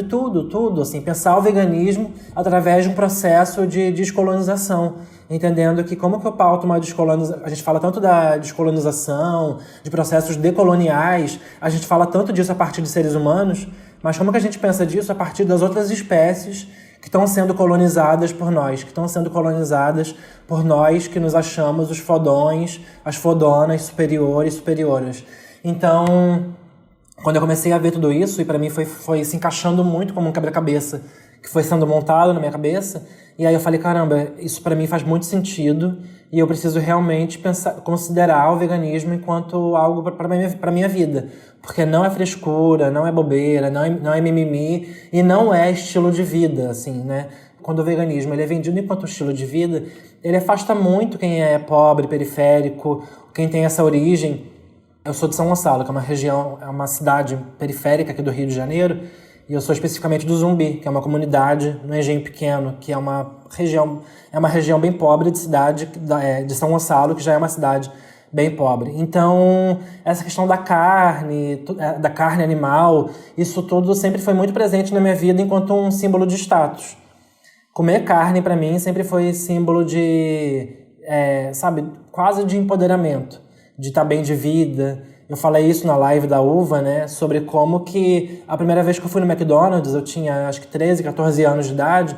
tudo, assim, pensar o veganismo através de um processo de descolonização, entendendo que como que eu pauto uma descolonização, a gente fala tanto da descolonização, de processos decoloniais, a gente fala tanto disso a partir de seres humanos, mas como que a gente pensa disso a partir das outras espécies que estão sendo colonizadas por nós, que nos achamos os fodões, as fodonas superioras. Então, quando eu comecei a ver tudo isso, e para mim foi se encaixando muito como um quebra-cabeça que foi sendo montado na minha cabeça, e aí eu falei, caramba, isso para mim faz muito sentido e eu preciso realmente considerar o veganismo enquanto algo para minha vida. Porque não é frescura, não é bobeira, não é mimimi e não é estilo de vida, assim, né? Quando o veganismo ele é vendido enquanto estilo de vida, ele afasta muito quem é pobre, periférico, quem tem essa origem. Eu sou de São Gonçalo, que é uma cidade periférica aqui do Rio de Janeiro, e eu sou especificamente do Zumbi, que é uma comunidade no Engenho Pequeno, que é uma região bem pobre de São Gonçalo, que já é uma cidade bem pobre. Então, essa questão da carne animal, isso tudo sempre foi muito presente na minha vida enquanto um símbolo de status. Comer carne, para mim, sempre foi símbolo de, quase de empoderamento, de estar bem de vida. Eu falei isso na live da Uva, né, sobre como que a primeira vez que eu fui no McDonald's, eu tinha acho que 13, 14 anos de idade,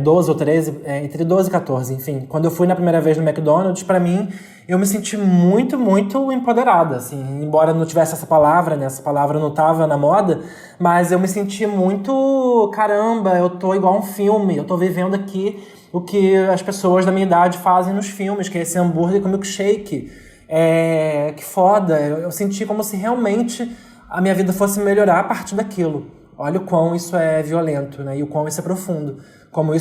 12 ou 13, entre 12 e 14, enfim. Quando eu fui na primeira vez no McDonald's, pra mim, eu me senti muito, muito empoderada, assim. Embora não tivesse essa palavra, né, essa palavra não tava na moda, mas eu me senti muito, caramba, eu tô igual um filme, eu tô vivendo aqui o que as pessoas da minha idade fazem nos filmes, que é esse hambúrguer com milkshake. Que foda, eu senti como se realmente a minha vida fosse melhorar a partir daquilo. Olha o quão isso é violento, né? E o quão isso é profundo. O quanto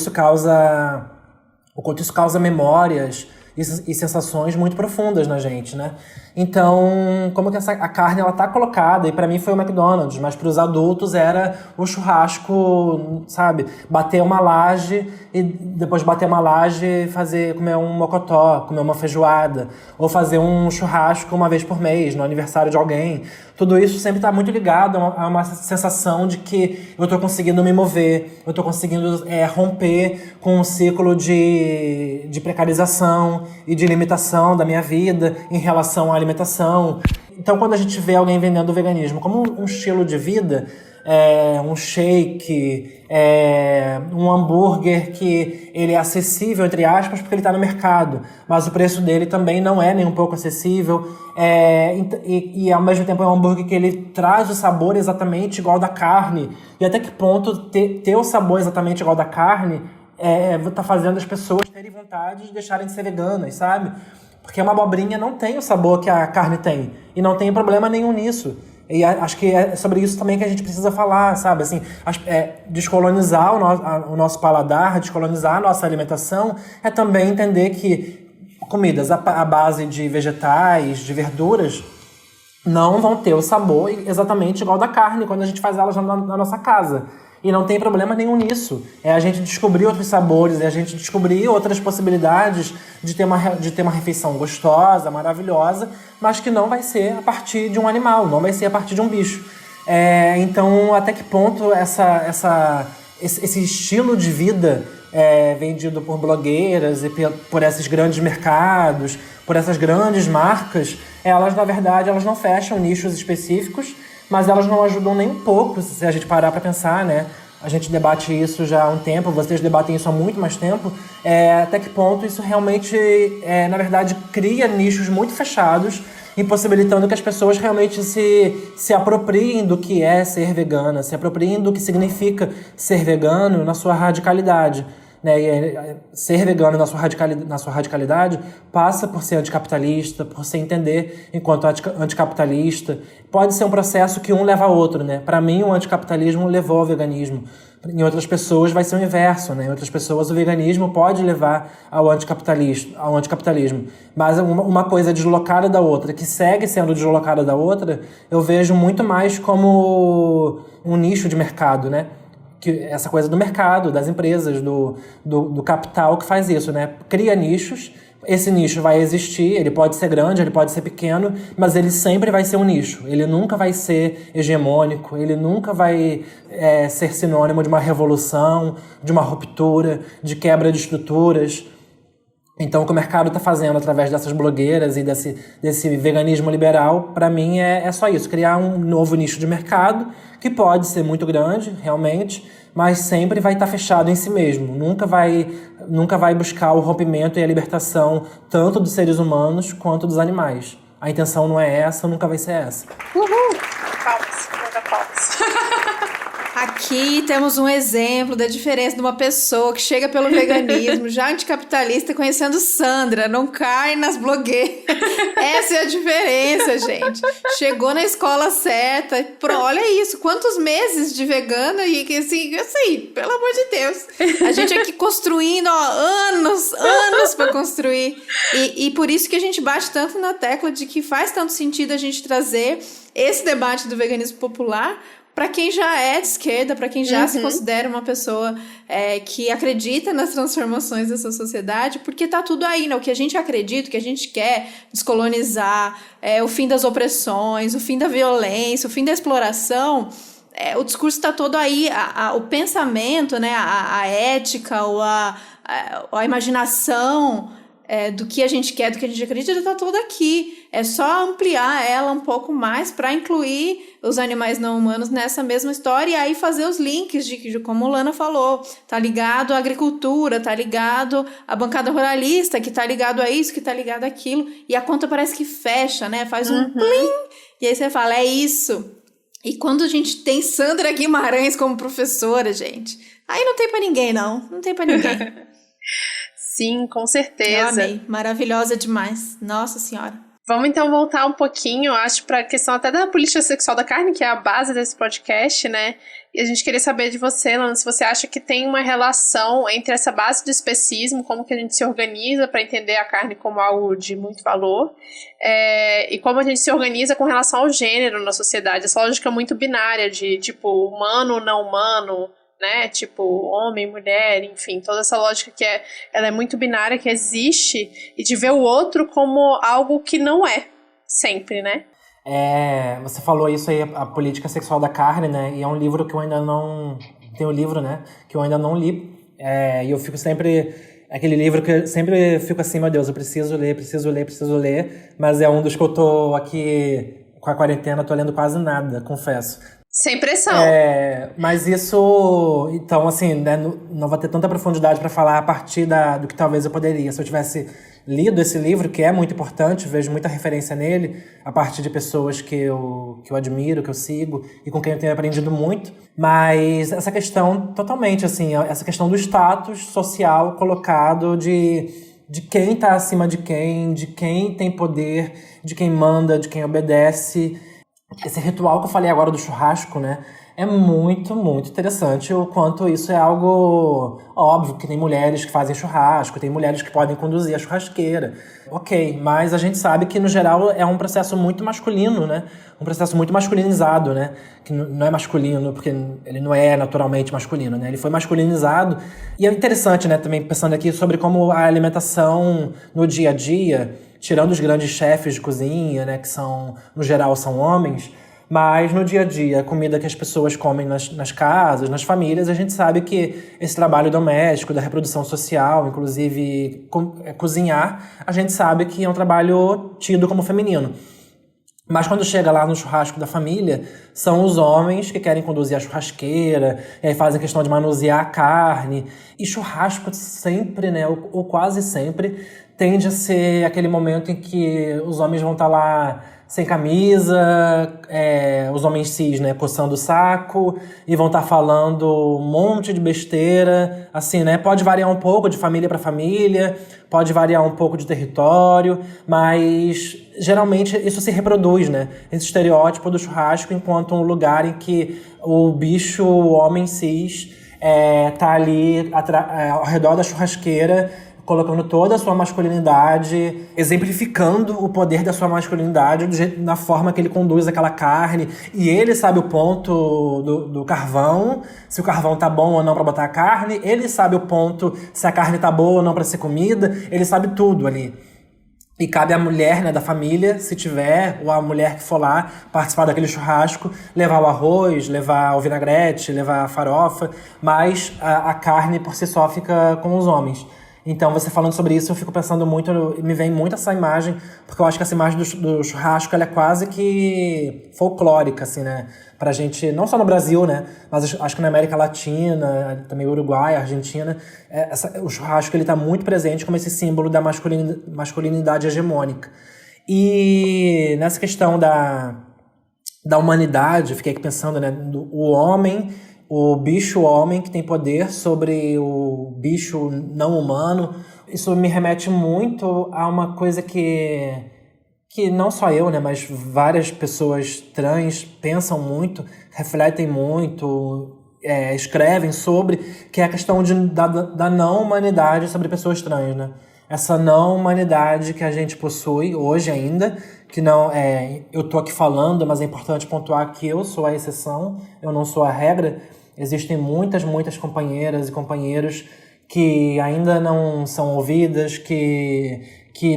isso causa memórias e sensações muito profundas na gente, né? Então, como que a carne ela tá colocada, e pra mim foi o McDonald's, mas pros adultos era o churrasco, sabe? Bater uma laje e depois de bater uma laje comer um mocotó, comer uma feijoada, ou fazer um churrasco uma vez por mês, no aniversário de alguém. Tudo isso sempre tá muito ligado a uma sensação de que eu tô conseguindo me mover, eu tô conseguindo romper com um ciclo de precarização e de limitação da minha vida em relação à alimentação. Então, quando a gente vê alguém vendendo o veganismo como um estilo de vida, um shake, um hambúrguer que ele é acessível, entre aspas, porque ele está no mercado, mas o preço dele também não é nem um pouco acessível, e ao mesmo tempo é um hambúrguer que ele traz o sabor exatamente igual da carne, e até que ponto ter o sabor exatamente igual da carne tá fazendo as pessoas terem vontade de deixarem de ser veganas, sabe? Porque uma abobrinha não tem o sabor que a carne tem. E não tem problema nenhum nisso. E acho que é sobre isso também que a gente precisa falar, sabe? Assim, descolonizar o nosso paladar, descolonizar a nossa alimentação, é também entender que comidas à base de vegetais, de verduras, não vão ter o sabor exatamente igual da carne quando a gente faz elas na nossa casa. E não tem problema nenhum nisso. É a gente descobrir outros sabores, é a gente descobrir outras possibilidades de ter uma refeição gostosa, maravilhosa, mas que não vai ser a partir de um animal, não vai ser a partir de um bicho. Então, até que ponto esse estilo de vida vendido por blogueiras e por esses grandes mercados, por essas grandes marcas, elas, na verdade, elas não fecham nichos específicos, mas elas não ajudam nem um pouco, se a gente parar para pensar, né? A gente debate isso já há um tempo, vocês debatem isso há muito mais tempo, até que ponto isso realmente, na verdade, cria nichos muito fechados, impossibilitando que as pessoas realmente se apropriem do que é ser vegana, se apropriem do que significa ser vegano na sua radicalidade. Né? E ser vegano na sua radicalidade passa por ser anticapitalista, por se entender enquanto anticapitalista. Pode ser um processo que um leva ao outro, né? Para mim, o anticapitalismo levou ao veganismo. Em outras pessoas vai ser o inverso, né? Em outras pessoas o veganismo pode levar ao anticapitalismo. Mas uma coisa deslocada da outra, que segue sendo deslocada da outra, eu vejo muito mais como um nicho de mercado, né? Essa coisa do mercado, das empresas, do capital que faz isso, né? Cria nichos, esse nicho vai existir, ele pode ser grande, ele pode ser pequeno, mas ele sempre vai ser um nicho. Ele nunca vai ser hegemônico, ele nunca vai ser sinônimo de uma revolução, de uma ruptura, de quebra de estruturas. Então, o que o mercado está fazendo através dessas blogueiras e desse veganismo liberal, para mim, é só isso. Criar um novo nicho de mercado, que pode ser muito grande, realmente, mas sempre vai estar fechado em si mesmo. Nunca vai buscar o rompimento e a libertação tanto dos seres humanos quanto dos animais. A intenção não é essa, nunca vai ser essa. Uhul! Palmas, manda palmas. Aqui temos um exemplo da diferença de uma pessoa que chega pelo veganismo, já anticapitalista, conhecendo Sandra, não cai nas blogueiras. Essa é a diferença, gente. Chegou na escola certa, olha isso, quantos meses de vegana e assim, pelo amor de Deus. A gente aqui construindo, anos para construir. E por isso que a gente bate tanto na tecla de que faz tanto sentido a gente trazer esse debate do veganismo popular para quem já é de esquerda, para quem já se considera uma pessoa que acredita nas transformações dessa sociedade, porque tá tudo aí, né? O que a gente acredita, o que a gente quer descolonizar, o fim das opressões, o fim da violência, o fim da exploração, o discurso está todo aí, o pensamento, né? A ética, ou a imaginação do que a gente quer, do que a gente acredita, está toda aqui. É só ampliar ela um pouco mais para incluir os animais não humanos nessa mesma história e aí fazer os links de como a Lana falou. Tá ligado à agricultura, tá ligado à bancada ruralista, que tá ligado a isso, que tá ligado àquilo. E a conta parece que fecha, né? Faz um plim! E aí você fala, é isso. E quando a gente tem Sandra Guimarães como professora, gente, aí não tem para ninguém, não. Não tem para ninguém. Sim, com certeza. Eu amei. Maravilhosa demais. Nossa Senhora. Vamos então voltar um pouquinho, acho, para a questão até da política sexual da carne, que é a base desse podcast, né? E a gente queria saber de você, Lana, se você acha que tem uma relação entre essa base do especismo, como que a gente se organiza para entender a carne como algo de muito valor, e como a gente se organiza com relação ao gênero na sociedade, essa lógica muito binária de, tipo, humano, não humano, né, tipo, homem, mulher, enfim, toda essa lógica que ela é muito binária, que existe, e de ver o outro como algo que não é, sempre, né? Você falou isso aí, a política sexual da carne, né, e é um livro que eu ainda não... Tem um livro, né, que eu ainda não li, e eu fico sempre... Aquele livro que eu sempre fico assim, meu Deus, eu preciso ler, mas é um dos que eu tô aqui com a quarentena, tô lendo quase nada, confesso. Sem pressão. Mas isso, então, assim, né, não vou ter tanta profundidade para falar a partir do que talvez eu poderia. Se eu tivesse lido esse livro, que é muito importante, vejo muita referência nele, a partir de pessoas que eu admiro, que eu sigo e com quem eu tenho aprendido muito. Mas essa questão, totalmente, assim, essa questão do status social colocado de quem tá acima de quem tem poder, de quem manda, de quem obedece. Esse ritual que eu falei agora do churrasco, né? É muito, muito interessante o quanto isso é algo óbvio, que tem mulheres que fazem churrasco, tem mulheres que podem conduzir a churrasqueira. Ok, mas a gente sabe que, no geral, é um processo muito masculino, né? Um processo muito masculinizado, né? Que não é masculino, porque ele não é naturalmente masculino, né? Ele foi masculinizado. E é interessante, né, também pensando aqui sobre como a alimentação no dia a dia, tirando os grandes chefes de cozinha, né, que são, no geral, são homens, Mas no dia a dia, a comida que as pessoas comem nas casas, nas famílias, a gente sabe que esse trabalho doméstico, da reprodução social, inclusive cozinhar, a gente sabe que é um trabalho tido como feminino. Mas quando chega lá no churrasco da família, são os homens que querem conduzir a churrasqueira, e aí fazem questão de manusear a carne. E churrasco sempre, né, ou quase sempre, tende a ser aquele momento em que os homens vão estar lá sem camisa, os homens cis, né, coçando o saco, e vão estar falando um monte de besteira, assim, né, pode variar um pouco de família para família, pode variar um pouco de território, mas geralmente isso se reproduz, né, esse estereótipo do churrasco enquanto um lugar em que o bicho, o homem cis, tá ali ao redor da churrasqueira, colocando toda a sua masculinidade, exemplificando o poder da sua masculinidade na forma que ele conduz aquela carne. E ele sabe o ponto do carvão, se o carvão tá bom ou não para botar a carne. Ele sabe o ponto se a carne tá boa ou não para ser comida. Ele sabe tudo ali. E cabe à mulher, né, da família, se tiver, ou a mulher que for lá participar daquele churrasco, levar o arroz, levar o vinagrete, levar a farofa, mas a carne por si só fica com os homens. Então, você falando sobre isso, eu fico pensando muito, me vem muito essa imagem, porque eu acho que essa imagem do churrasco, ela é quase que folclórica, assim, né? Pra gente, não só no Brasil, né? Mas acho que na América Latina, também Uruguai, Argentina, o churrasco, ele tá muito presente como esse símbolo da masculinidade hegemônica. E nessa questão da humanidade, eu fiquei aqui pensando, né? O homem, o bicho homem que tem poder sobre o bicho não humano. Isso me remete muito a uma coisa que não só eu, né, mas várias pessoas trans pensam muito, refletem muito, escrevem sobre, que é a questão da não humanidade sobre pessoas trans, né? Essa não humanidade que a gente possui hoje ainda, que não eu tô aqui falando, mas é importante pontuar que eu sou a exceção, eu não sou a regra. Existem muitas companheiras e companheiros que ainda não são ouvidas, que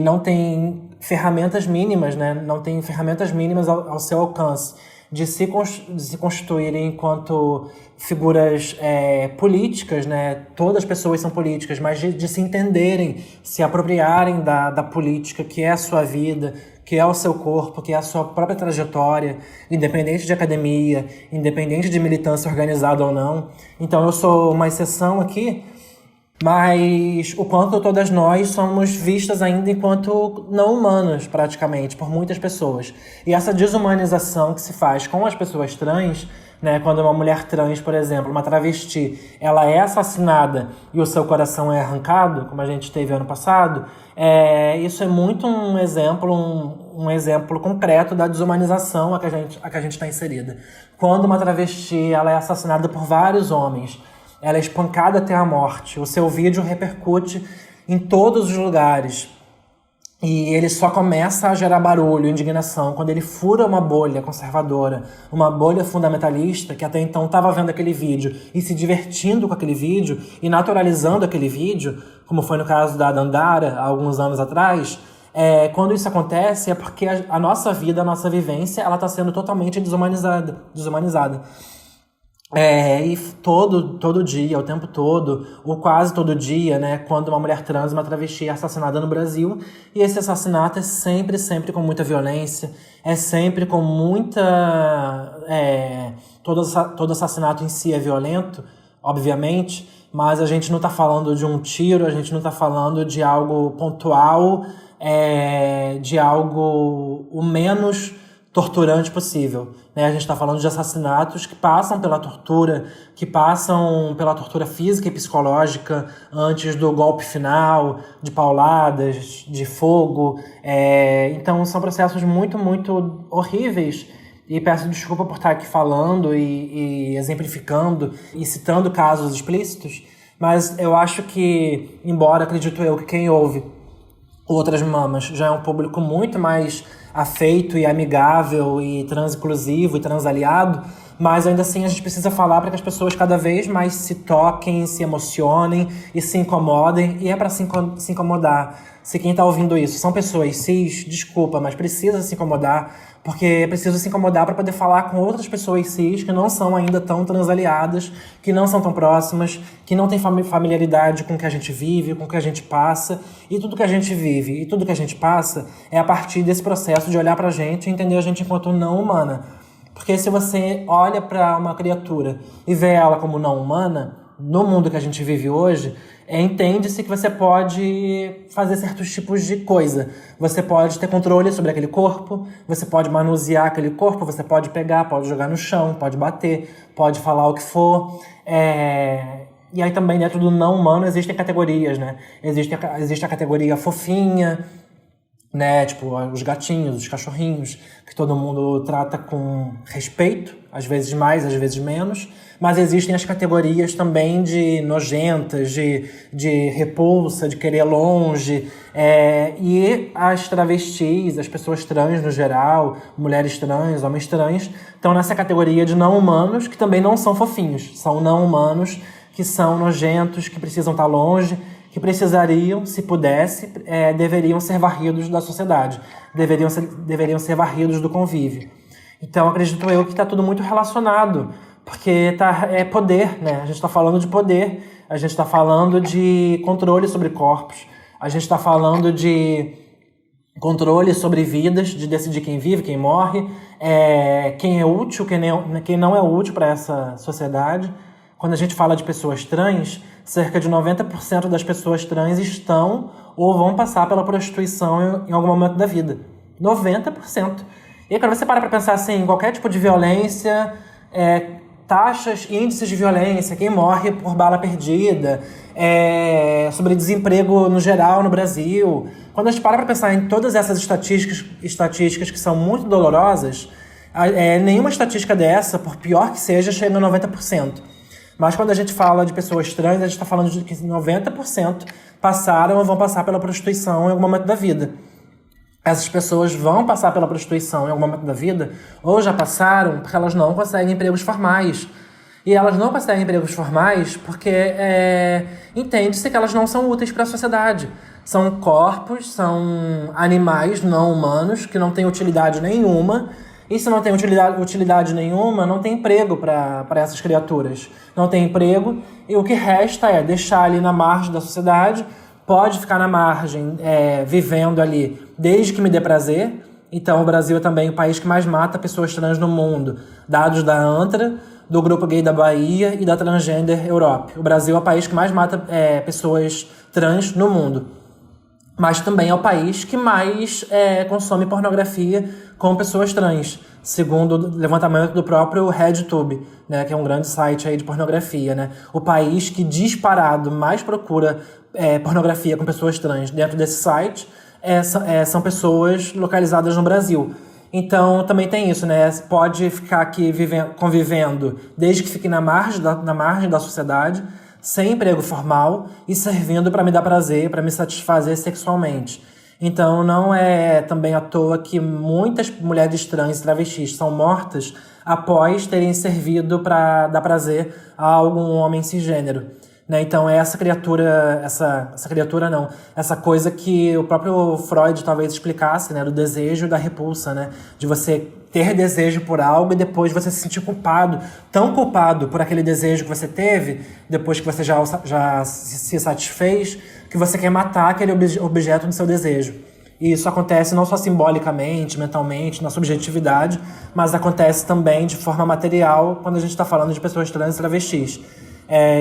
não têm ferramentas mínimas, né? Não têm ferramentas mínimas ao seu alcance de se constituírem enquanto figuras políticas, né? Todas as pessoas são políticas, mas de se entenderem, se apropriarem da política, que é a sua vida, que é o seu corpo, que é a sua própria trajetória, independente de academia, independente de militância organizada ou não. Então eu sou uma exceção aqui, mas o quanto todas nós somos vistas ainda enquanto não humanas, praticamente, por muitas pessoas. E essa desumanização que se faz com as pessoas trans, né, quando uma mulher trans, por exemplo, uma travesti, ela é assassinada e o seu coração é arrancado, como a gente teve ano passado, isso é muito um exemplo concreto da desumanização a que a gente está inserida. Quando uma travesti ela é assassinada por vários homens, ela é espancada até a morte, o seu vídeo repercute em todos os lugares. E ele só começa a gerar barulho, indignação, quando ele fura uma bolha conservadora, uma bolha fundamentalista, que até então estava vendo aquele vídeo e se divertindo com aquele vídeo e naturalizando aquele vídeo, como foi no caso da Dandara, há alguns anos atrás. Quando isso acontece é porque a nossa vida, a nossa vivência, ela está sendo totalmente desumanizada. E todo dia, o tempo todo, ou quase todo dia, né, quando uma mulher trans, uma travesti é assassinada no Brasil, e esse assassinato é sempre com muita violência, é sempre com muita... todo assassinato em si é violento, obviamente, mas a gente não está falando de um tiro, a gente não está falando de algo pontual, de algo o menos torturante possível, né? A gente está falando de assassinatos que passam pela tortura física e psicológica antes do golpe final, de pauladas, de fogo. Então são processos muito horríveis, e peço desculpa por estar aqui falando e exemplificando e citando casos explícitos, mas eu acho que, embora acredito eu que quem ouve Outras Mamas já é um público muito mais afeito e amigável e transinclusivo e transaliado, Mas ainda assim a gente precisa falar para que as pessoas cada vez mais se toquem, se emocionem e se incomodem. E é para se incomodar. Se quem tá ouvindo isso são pessoas cis, desculpa, mas precisa se incomodar, porque precisa se incomodar para poder falar com outras pessoas cis que não são ainda tão transaliadas, que não são tão próximas, que não têm familiaridade com o que a gente vive, com o que a gente passa. E tudo que a gente vive e tudo que a gente passa é a partir desse processo de olhar pra gente e entender a gente enquanto não humana. Porque se você olha para uma criatura e vê ela como não humana, no mundo que a gente vive hoje, entende-se que você pode fazer certos tipos de coisa. Você pode ter controle sobre aquele corpo, você pode manusear aquele corpo, você pode pegar, pode jogar no chão, pode bater, pode falar o que for. E aí também dentro do não humano existem categorias, né? Existe a categoria fofinha, né? Tipo, os gatinhos, os cachorrinhos, que todo mundo trata com respeito, às vezes mais, às vezes menos. Mas existem as categorias também de nojentas, de repulsa, de querer longe. E as travestis, as pessoas trans no geral, mulheres trans, homens trans, estão nessa categoria de não humanos, que também não são fofinhos. São não humanos, que são nojentos, que precisam estar longe, que precisariam, se pudesse, deveriam ser varridos da sociedade. Deveriam ser varridos do convívio. Então, acredito eu que está tudo muito relacionado. Porque é poder, né? A gente está falando de poder, a gente está falando de controle sobre corpos, a gente está falando de controle sobre vidas, de decidir quem vive, quem morre, quem é útil, quem não é útil para essa sociedade. Quando a gente fala de pessoas trans, cerca de 90% das pessoas trans estão ou vão passar pela prostituição em algum momento da vida. 90%. E aí, quando você para pensar assim, em qualquer tipo de violência, taxas, índices de violência, quem morre por bala perdida, sobre desemprego no geral no Brasil. Quando a gente para pensar em todas essas estatísticas que são muito dolorosas, nenhuma estatística dessa, por pior que seja, chega a 90%. Mas quando a gente fala de pessoas trans, a gente está falando de que 90% passaram ou vão passar pela prostituição em algum momento da vida. Essas pessoas vão passar pela prostituição em algum momento da vida, ou já passaram porque elas não conseguem empregos formais. E elas não conseguem empregos formais porque entende-se que elas não são úteis para a sociedade. São corpos, são animais não humanos que não têm utilidade nenhuma. E se não tem utilidade nenhuma, não tem emprego para essas criaturas. Não tem emprego e o que resta é deixar ali na margem da sociedade. Pode ficar na margem, vivendo ali, desde que me dê prazer. Então, o Brasil é também o país que mais mata pessoas trans no mundo. Dados da ANTRA, do Grupo Gay da Bahia e da Transgender Europe. O Brasil é o país que mais mata pessoas trans no mundo. Mas também é o país que mais consome pornografia com pessoas trans, segundo o levantamento do próprio RedTube, né, que é um grande site aí de pornografia, né? O país que disparado mais procura pornografia com pessoas trans dentro desse site são pessoas localizadas no Brasil. Então, também tem isso, né? Pode ficar aqui convivendo desde que fique na margem da sociedade, sem emprego formal e servindo para me dar prazer, para me satisfazer sexualmente. Então, não é também à toa que muitas mulheres trans e travestis são mortas após terem servido para dar prazer a algum homem cisgênero. Né? Então, essa coisa que o próprio Freud talvez explicasse, né? Do desejo e da repulsa, né? De você ter desejo por algo e depois você se sentir culpado, tão culpado por aquele desejo que você teve, depois que você já se satisfez, que você quer matar aquele objeto do seu desejo. E isso acontece não só simbolicamente, mentalmente, na subjetividade, mas acontece também de forma material quando a gente está falando de pessoas trans e travestis.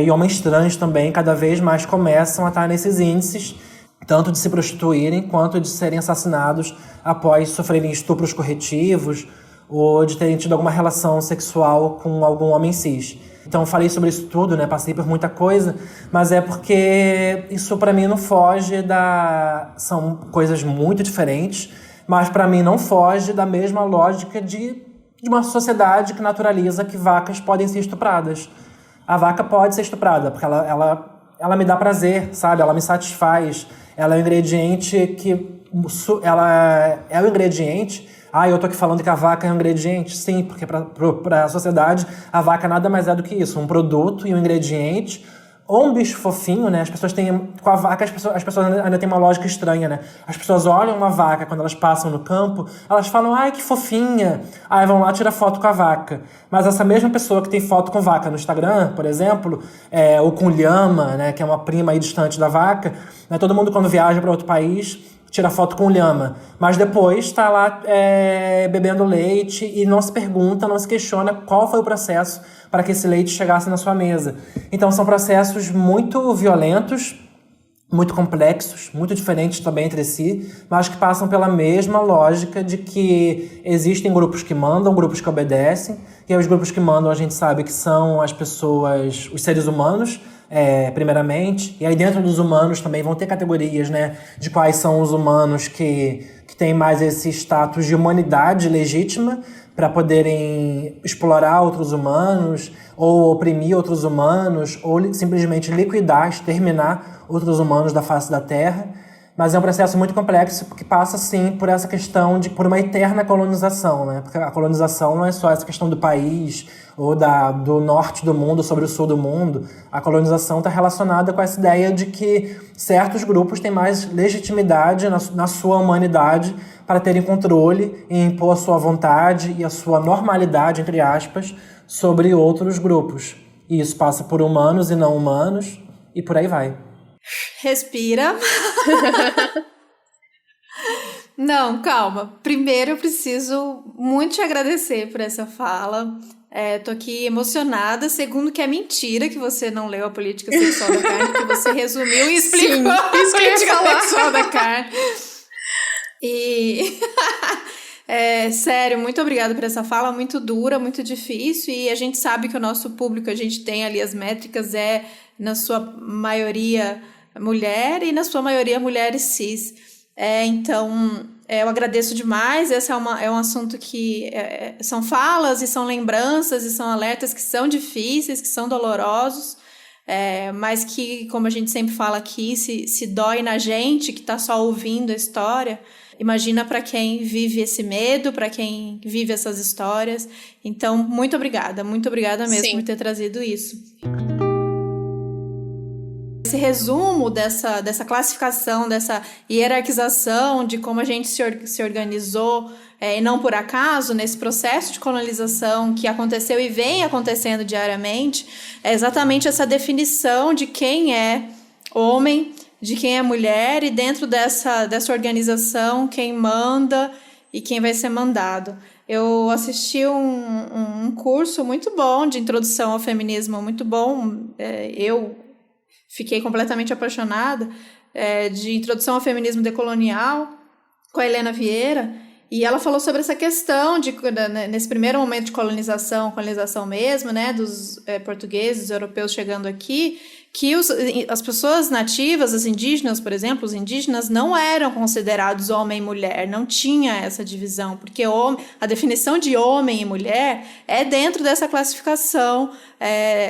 E homens trans também cada vez mais começam a estar nesses índices, tanto de se prostituírem quanto de serem assassinados após sofrerem estupros corretivos ou de terem tido alguma relação sexual com algum homem cis. Então falei sobre isso tudo, né? Passei por muita coisa, mas é porque isso para mim não foge são coisas muito diferentes, mas para mim não foge da mesma lógica de uma sociedade que naturaliza que vacas podem ser estupradas. A vaca pode ser estuprada, porque ela me dá prazer, sabe? Ela me satisfaz. Ela é um ingrediente Eu tô aqui falando que a vaca é um ingrediente. Sim, porque para a sociedade, a vaca nada mais é do que isso. Um produto e um ingrediente, ou um bicho fofinho, né? As pessoas têm... Com a vaca, as pessoas ainda têm uma lógica estranha, né? As pessoas olham uma vaca quando elas passam no campo, elas falam, ai, que fofinha. Aí vão lá, tira foto com a vaca. Mas essa mesma pessoa que tem foto com vaca no Instagram, por exemplo, ou com lhama, né? Que é uma prima aí distante da vaca, né? Todo mundo, quando viaja para outro país, tira foto com lhama. Mas depois está lá bebendo leite e não se pergunta, não se questiona qual foi o processo para que esse leite chegasse na sua mesa. Então são processos muito violentos, muito complexos, muito diferentes também entre si, mas que passam pela mesma lógica de que existem grupos que mandam, grupos que obedecem, e os grupos que mandam a gente sabe que são as pessoas, os seres humanos, primeiramente, e aí dentro dos humanos também vão ter categorias, né, de quais são os humanos que têm mais esse status de humanidade legítima, para poderem explorar outros humanos, ou oprimir outros humanos, ou simplesmente liquidar, exterminar outros humanos da face da Terra. Mas é um processo muito complexo que passa, sim, por essa questão por uma eterna colonização, né? Porque a colonização não é só essa questão do país ou do norte do mundo sobre o sul do mundo. A colonização está relacionada com essa ideia de que certos grupos têm mais legitimidade na sua humanidade para terem controle e impor a sua vontade e a sua normalidade, entre aspas, sobre outros grupos. E isso passa por humanos e não humanos, e por aí vai. Respira. Não, calma. Primeiro eu preciso muito te agradecer por essa fala. Tô aqui emocionada. Segundo, que é mentira que você não leu a política sexual da carne, que você resumiu e explicou. Sim, isso a que eu ia política falar. sexual da carne. E sério, muito obrigada por essa fala, muito dura, muito difícil, e a gente sabe que o nosso público, a gente tem ali as métricas, na sua maioria mulher e na sua maioria mulheres cis. Então, eu agradeço demais. Esse é um assunto que são falas e são lembranças e são alertas que são difíceis, que são dolorosos, mas que, como a gente sempre fala aqui, se dói na gente que está só ouvindo a história, imagina para quem vive esse medo, para quem vive essas histórias. Então, muito obrigada mesmo Sim. por ter trazido isso. Esse resumo dessa classificação, dessa hierarquização de como a gente se organizou, e não por acaso, nesse processo de colonização que aconteceu e vem acontecendo diariamente, é exatamente essa definição de quem é homem, de quem é mulher, e dentro dessa organização, quem manda e quem vai ser mandado. Eu assisti um curso muito bom de introdução ao feminismo, muito bom. Eu fiquei completamente apaixonada, de introdução ao feminismo decolonial, com a Helena Vieira, e ela falou sobre essa questão nesse primeiro momento de colonização mesmo, né, dos portugueses, europeus chegando aqui, que as pessoas nativas, as indígenas, por exemplo, os indígenas não eram considerados homem e mulher, não tinha essa divisão, porque a definição de homem e mulher é dentro dessa classificação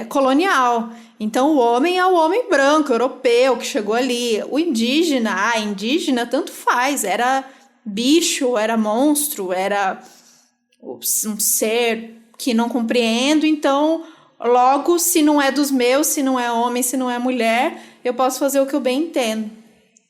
colonial. Então, o homem é o homem branco, europeu, que chegou ali. O indígena, indígena, tanto faz, era bicho, era monstro, era um ser que não compreendo, então, logo, se não é dos meus, se não é homem, se não é mulher, eu posso fazer o que eu bem entendo.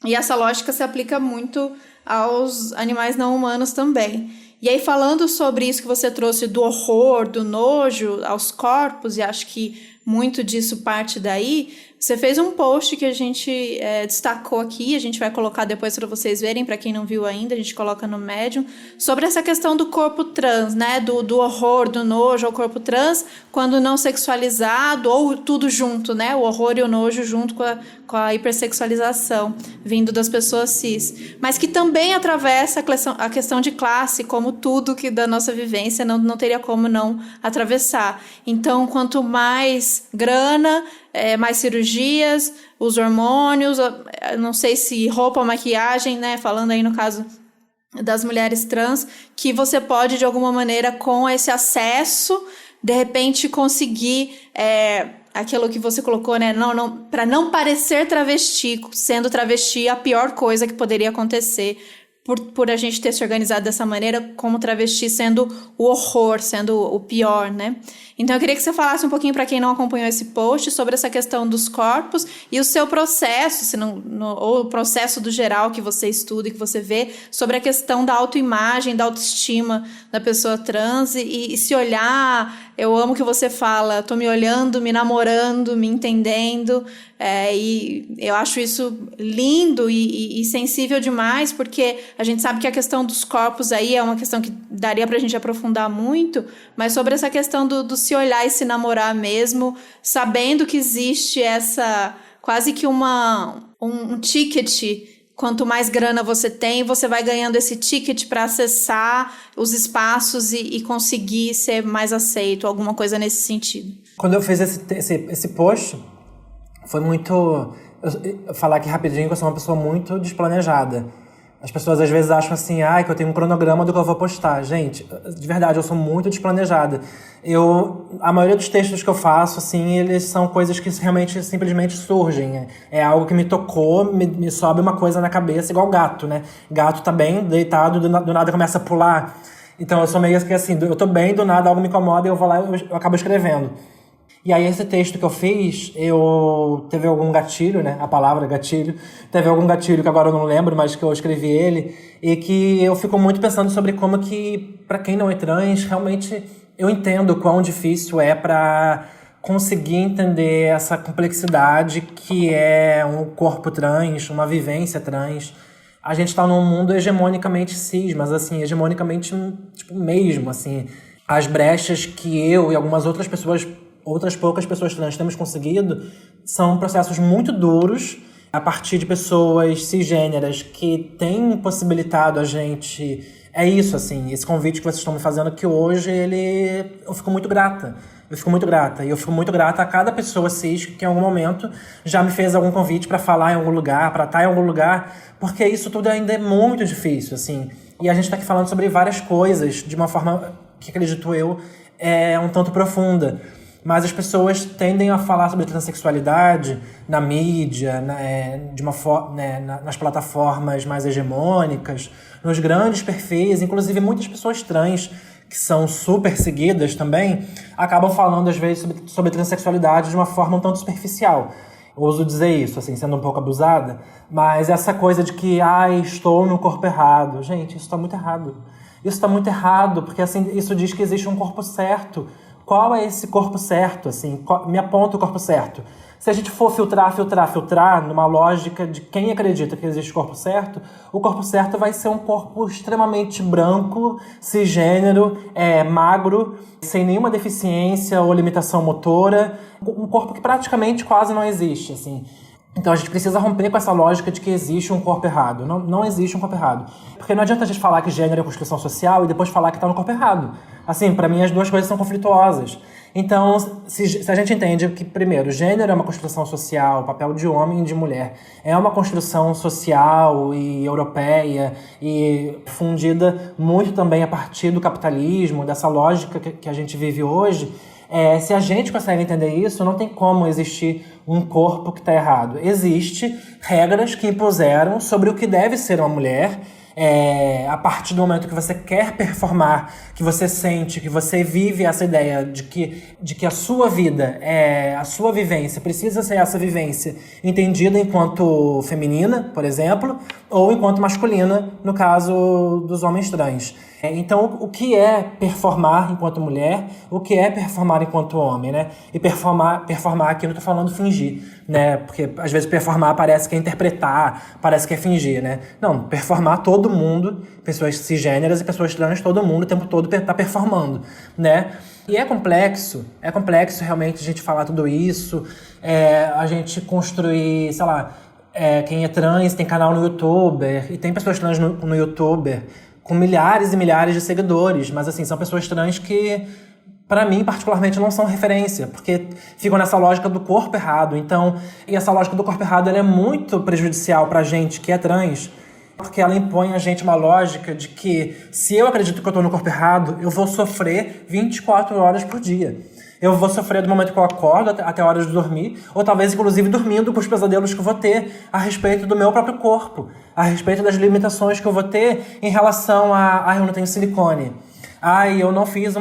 E essa lógica se aplica muito aos animais não humanos também. E aí, falando sobre isso que você trouxe do horror, do nojo aos corpos, e acho que muito disso parte daí, você fez um post que a gente destacou aqui, a gente vai colocar depois para vocês verem, para quem não viu ainda, a gente coloca no Medium, sobre essa questão do corpo trans, né, do horror, do nojo ao corpo trans, quando não sexualizado, ou tudo junto, né, o horror e o nojo junto com a hipersexualização, vindo das pessoas cis, mas que também atravessa a questão de classe, como tudo que da nossa vivência não teria como não atravessar. Então, quanto mais grana, mais cirurgias, os hormônios, não sei se roupa ou maquiagem, né? Falando aí no caso das mulheres trans, que você pode, de alguma maneira, com esse acesso, de repente conseguir aquilo que você colocou, né? Para não parecer travesti, sendo travesti a pior coisa que poderia acontecer por a gente ter se organizado dessa maneira, como travesti sendo o horror, sendo o pior, né? Então eu queria que você falasse um pouquinho para quem não acompanhou esse post sobre essa questão dos corpos e o seu processo, ou o processo do geral que você estuda e que você vê, sobre a questão da autoimagem, da autoestima da pessoa trans e se olhar. Eu amo que você fala, tô me olhando, me namorando, me entendendo, e eu acho isso lindo e sensível demais, porque a gente sabe que a questão dos corpos aí é uma questão que daria pra gente aprofundar muito, mas sobre essa questão do se olhar e se namorar mesmo, sabendo que existe essa, quase que um ticket. Quanto mais grana você tem, você vai ganhando esse ticket para acessar os espaços e conseguir ser mais aceito, alguma coisa nesse sentido. Quando eu fiz esse post, foi muito... Eu falar aqui rapidinho que eu sou uma pessoa muito desplanejada. As pessoas às vezes acham assim, que eu tenho um cronograma do que eu vou postar. Gente, de verdade, eu sou muito desplanejada. A maioria dos textos que eu faço, assim, eles são coisas que realmente, simplesmente surgem. É algo que me tocou, me sobe uma coisa na cabeça, igual gato, né? Gato tá bem deitado, do nada começa a pular. Então eu sou meio que assim, eu tô bem, do nada algo me incomoda e eu vou lá e eu acabo escrevendo. E aí esse texto que eu fiz, teve algum gatilho, né? A palavra gatilho. Teve algum gatilho que agora eu não lembro, mas que eu escrevi ele. E que eu fico muito pensando sobre como que, pra quem não é trans, realmente eu entendo quão difícil é pra conseguir entender essa complexidade que é um corpo trans, uma vivência trans. A gente tá num mundo hegemonicamente cis, mas assim, hegemonicamente, tipo, mesmo, assim. As brechas que eu e algumas outras poucas pessoas trans temos conseguido, são processos muito duros, a partir de pessoas cisgêneras que têm possibilitado a gente... É isso, assim, esse convite que vocês estão me fazendo, que hoje eu fico muito grata. E eu fico muito grata a cada pessoa cis que em algum momento já me fez algum convite para falar em algum lugar, para estar em algum lugar, porque isso tudo ainda é muito difícil, assim. E a gente tá aqui falando sobre várias coisas de uma forma que, acredito eu, é um tanto profunda. Mas as pessoas tendem a falar sobre transexualidade na mídia, nas plataformas mais hegemônicas, nos grandes perfis, inclusive muitas pessoas trans, que são super seguidas também, acabam falando às vezes sobre transexualidade de uma forma um tanto superficial. Eu ouso dizer isso, assim, sendo um pouco abusada, mas essa coisa de que, estou no corpo errado. Gente, isso está muito errado. Isso está muito errado, porque assim, isso diz que existe um corpo certo. Qual é esse corpo certo, assim? Me aponta o corpo certo. Se a gente for filtrar numa lógica de quem acredita que existe corpo certo, o corpo certo vai ser um corpo extremamente branco, cisgênero, magro, sem nenhuma deficiência ou limitação motora, um corpo que praticamente quase não existe, assim. Então a gente precisa romper com essa lógica de que existe um corpo errado. Não existe um corpo errado. Porque não adianta a gente falar que gênero é construção social e depois falar que está no corpo errado. Assim, para mim as duas coisas são conflituosas. Então, se a gente entende que, primeiro, gênero é uma construção social, o papel de homem e de mulher é uma construção social e europeia e fundida muito também a partir do capitalismo, dessa lógica que a gente vive hoje, se a gente consegue entender isso, não tem como existir um corpo que está errado. Existem regras que impuseram sobre o que deve ser uma mulher, a partir do momento que você quer performar, que você sente, que você vive essa ideia de que a sua vida, a sua vivência precisa ser essa vivência entendida enquanto feminina, por exemplo, ou enquanto masculina, no caso dos homens trans. Então, o que é performar enquanto mulher, o que é performar enquanto homem, né? E performar aqui, eu não tô falando fingir, né? Porque às vezes performar parece que é interpretar, parece que é fingir, né? Não, performar todo mundo, pessoas cisgêneras e pessoas trans, todo mundo o tempo todo tá performando, né? E é complexo realmente a gente falar tudo isso, a gente construir, sei lá, quem é trans tem canal no YouTube, e tem pessoas trans no YouTube com milhares e milhares de seguidores, mas assim, são pessoas trans que, pra mim, particularmente, não são referência, porque ficam nessa lógica do corpo errado. Então, e essa lógica do corpo errado, ela é muito prejudicial pra gente que é trans, porque ela impõe a gente uma lógica de que, se eu acredito que eu tô no corpo errado, eu vou sofrer 24 horas por dia. eu vou sofrer do momento que eu acordo até a hora de dormir, ou talvez, inclusive, dormindo com os pesadelos que eu vou ter a respeito do meu próprio corpo, a respeito das limitações que eu vou ter em relação a eu não tenho silicone. Eu não fiz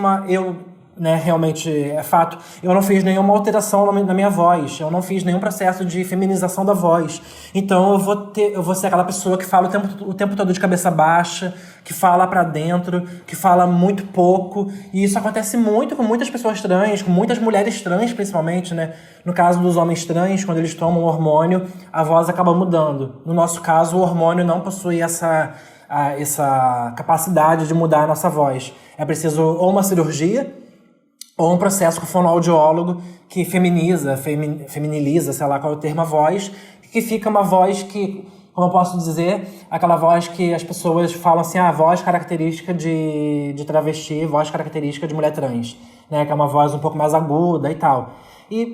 realmente é fato, eu não fiz nenhuma alteração na minha voz, eu não fiz nenhum processo de feminização da voz. Então eu vou ser aquela pessoa que fala o tempo todo de cabeça baixa, que fala pra dentro, que fala muito pouco. E isso acontece muito com muitas pessoas trans, com muitas mulheres trans principalmente, né? No caso dos homens trans, quando eles tomam hormônio, a voz acaba mudando. No nosso caso, o hormônio não possui essa capacidade de mudar a nossa voz. É preciso ou uma cirurgia, ou um processo com o fonoaudiólogo que feminiliza, sei lá qual é o termo, a voz, que fica uma voz que, como eu posso dizer, aquela voz que as pessoas falam assim, voz característica de travesti, voz característica de mulher trans, né, que é uma voz um pouco mais aguda e tal.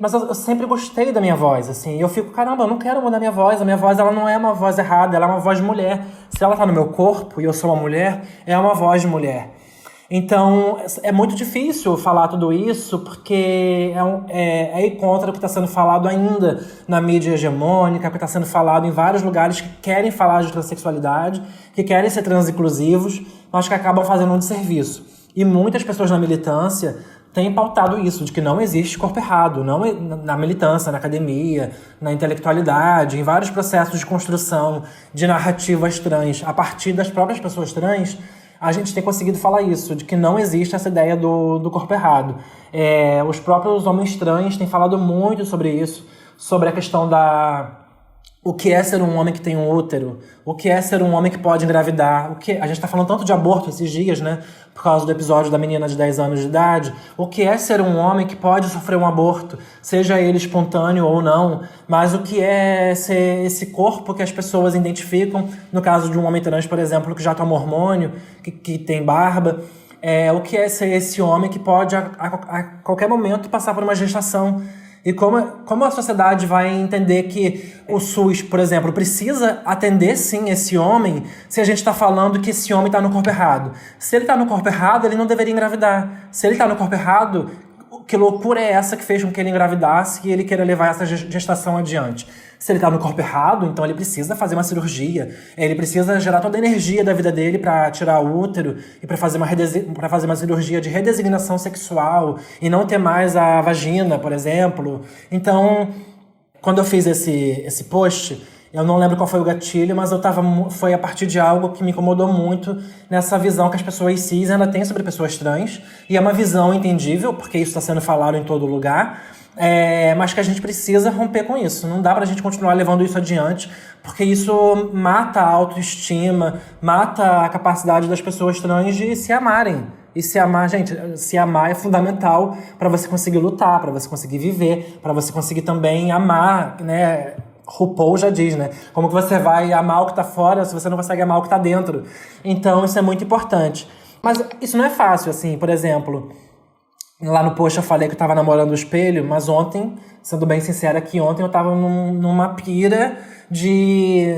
Mas eu sempre gostei da minha voz, assim, e eu fico, caramba, eu não quero mudar minha voz, a minha voz ela não é uma voz errada, ela é uma voz de mulher. Se ela tá no meu corpo e eu sou uma mulher, é uma voz de mulher. Então, é muito difícil falar tudo isso, porque é ir contra o que está sendo falado ainda na mídia hegemônica, o que está sendo falado em vários lugares que querem falar de transexualidade, que querem ser transinclusivos, mas que acabam fazendo um desserviço. E muitas pessoas na militância têm pautado isso, de que não existe corpo errado, não na militância, na academia, na intelectualidade, em vários processos de construção de narrativas trans, a partir das próprias pessoas trans. A gente tem conseguido falar isso, de que não existe essa ideia do corpo errado. Os próprios homens trans têm falado muito sobre isso, sobre a questão o que é ser um homem que tem um útero, o que é ser um homem que pode engravidar, a gente está falando tanto de aborto esses dias, né, por causa do episódio da menina de 10 anos de idade, o que é ser um homem que pode sofrer um aborto, seja ele espontâneo ou não, mas o que é ser esse corpo que as pessoas identificam, no caso de um homem trans, por exemplo, que já toma hormônio, que tem barba, o que é ser esse homem que pode a qualquer momento passar por uma gestação. E como a sociedade vai entender que o SUS, por exemplo, precisa atender sim esse homem se a gente está falando que esse homem está no corpo errado. Se ele está no corpo errado, ele não deveria engravidar. Se ele está no corpo errado, que loucura é essa que fez com que ele engravidasse e ele queira levar essa gestação adiante? Se ele está no corpo errado, então ele precisa fazer uma cirurgia, ele precisa gerar toda a energia da vida dele para tirar o útero e para fazer uma cirurgia de redesignação sexual e não ter mais a vagina, por exemplo. Então, quando eu fiz esse post, eu não lembro qual foi o gatilho, mas foi a partir de algo que me incomodou muito nessa visão que as pessoas cis ainda têm sobre pessoas trans, e é uma visão entendível, porque isso está sendo falado em todo lugar, mas que a gente precisa romper com isso. Não dá pra gente continuar levando isso adiante, porque isso mata a autoestima, mata a capacidade das pessoas trans de se amarem. E se amar, gente, se amar é fundamental para você conseguir lutar, para você conseguir viver, para você conseguir também amar, né? RuPaul já diz, né? Como que você vai amar o que tá fora se você não consegue amar o que tá dentro? Então isso é muito importante. Mas isso não é fácil, assim, por exemplo... Lá no post eu falei que eu tava namorando o espelho, mas ontem, sendo bem sincera aqui, ontem eu tava numa pira de...